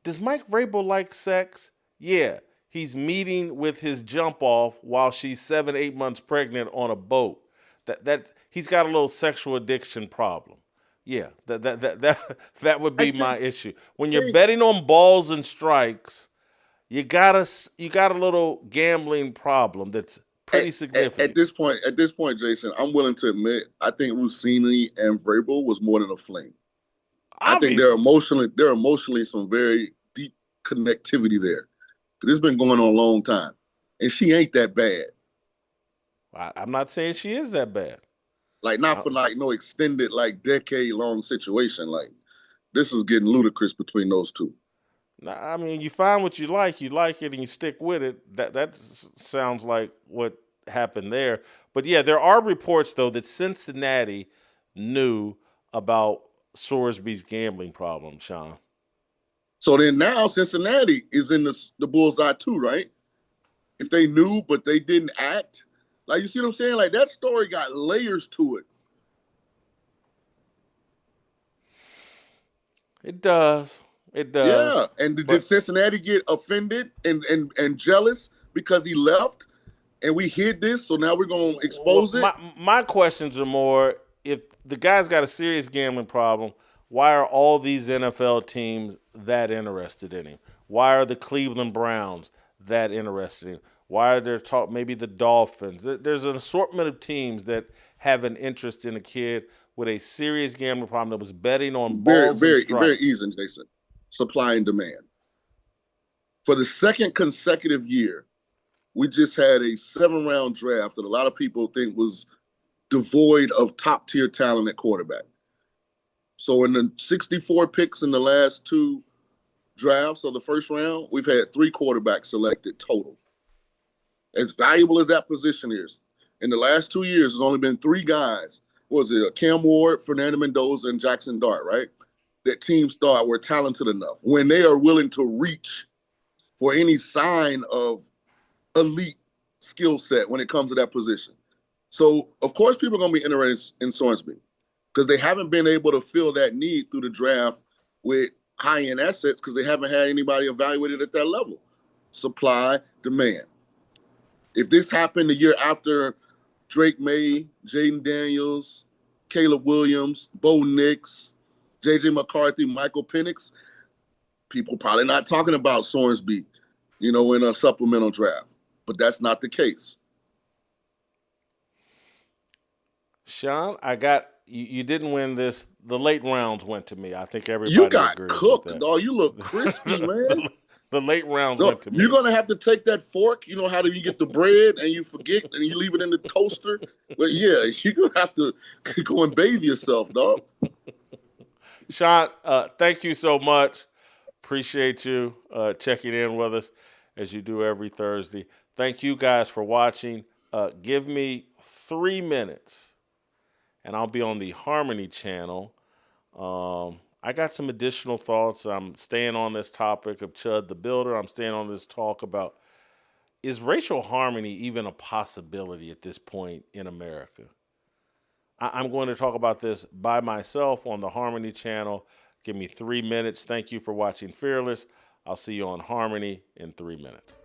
Vrabel like sex? Yeah. He's meeting with his jump off while she's 7-8 months pregnant on a boat. That he's got a little sexual addiction problem. Yeah, that would be my issue. When you're betting on balls and strikes, you got a little gambling problem that's pretty significant. At this point, Jason, I'm willing to admit I think Russini and Vrabel was more than a fling. I think they're emotionally some very deep connectivity there. This has been going on a long time, and she ain't that bad. I'm not saying she is that bad. Like, not for like no extended, like decade-long situation. Like, this is getting ludicrous between those two. Nah, I mean, you find what you like it, and you stick with it. That sounds like what happened there. But yeah, there are reports though that Cincinnati knew about Sorsby's gambling problem, Shaun. So then now Cincinnati is in the bullseye too, right? If they knew but they didn't act. Like, you see what I'm saying? Like, that story got layers to it. It does. It does. Yeah. And did Cincinnati get offended and jealous because he left and we hid this, so now we're going to expose it? My questions are more, if the guy's got a serious gambling problem, why are all these NFL teams that interested in him? Why are the Cleveland Browns that interested in him? Why are there maybe the Dolphins? There's an assortment of teams that have an interest in a kid with a serious gambling problem that was betting on balls and strikes. Very easy, Jason. Supply and demand. For the second consecutive year, we just had a 7-round draft that a lot of people think was devoid of top-tier talent at quarterback. So in the 64 picks in the last 2 drafts of the first round, we've had 3 quarterbacks selected total. As valuable as that position is, in the last 2 years, there's only been 3 guys. What was it? Cam Ward, Fernando Mendoza, and Jackson Dart, right? That teams thought were talented enough when they are willing to reach for any sign of elite skill set when it comes to that position. So, of course, people are going to be interested in Sorsby because they haven't been able to fill that need through the draft with high-end assets because they haven't had anybody evaluated at that level. Supply, demand. If this happened the year after Drake Maye, Jaden Daniels, Caleb Williams, Bo Nix, J.J. McCarthy, Michael Penix, people probably not talking about Sorsby, in a supplemental draft. But that's not the case. Shaun, you didn't win this. The late rounds went to me. I think everybody You got agrees cooked, with that. dog. You look crispy, man. The late rounds went to me. You're going to have to take that fork, how do you get the bread and you forget and you leave it in the toaster? But yeah, you're going to have to go and bathe yourself, dog. Shaun, thank you so much. Appreciate you checking in with us as you do every Thursday. Thank you guys for watching. Give me 3 minutes, and I'll be on the Harmony channel. I got some additional thoughts. I'm staying on this topic of Chud the Builder. I'm staying on this talk about, is racial harmony even a possibility at this point in America? I'm going to talk about this by myself on the Harmony channel. Give me 3 minutes. Thank you for watching Fearless. I'll see you on Harmony in 3 minutes.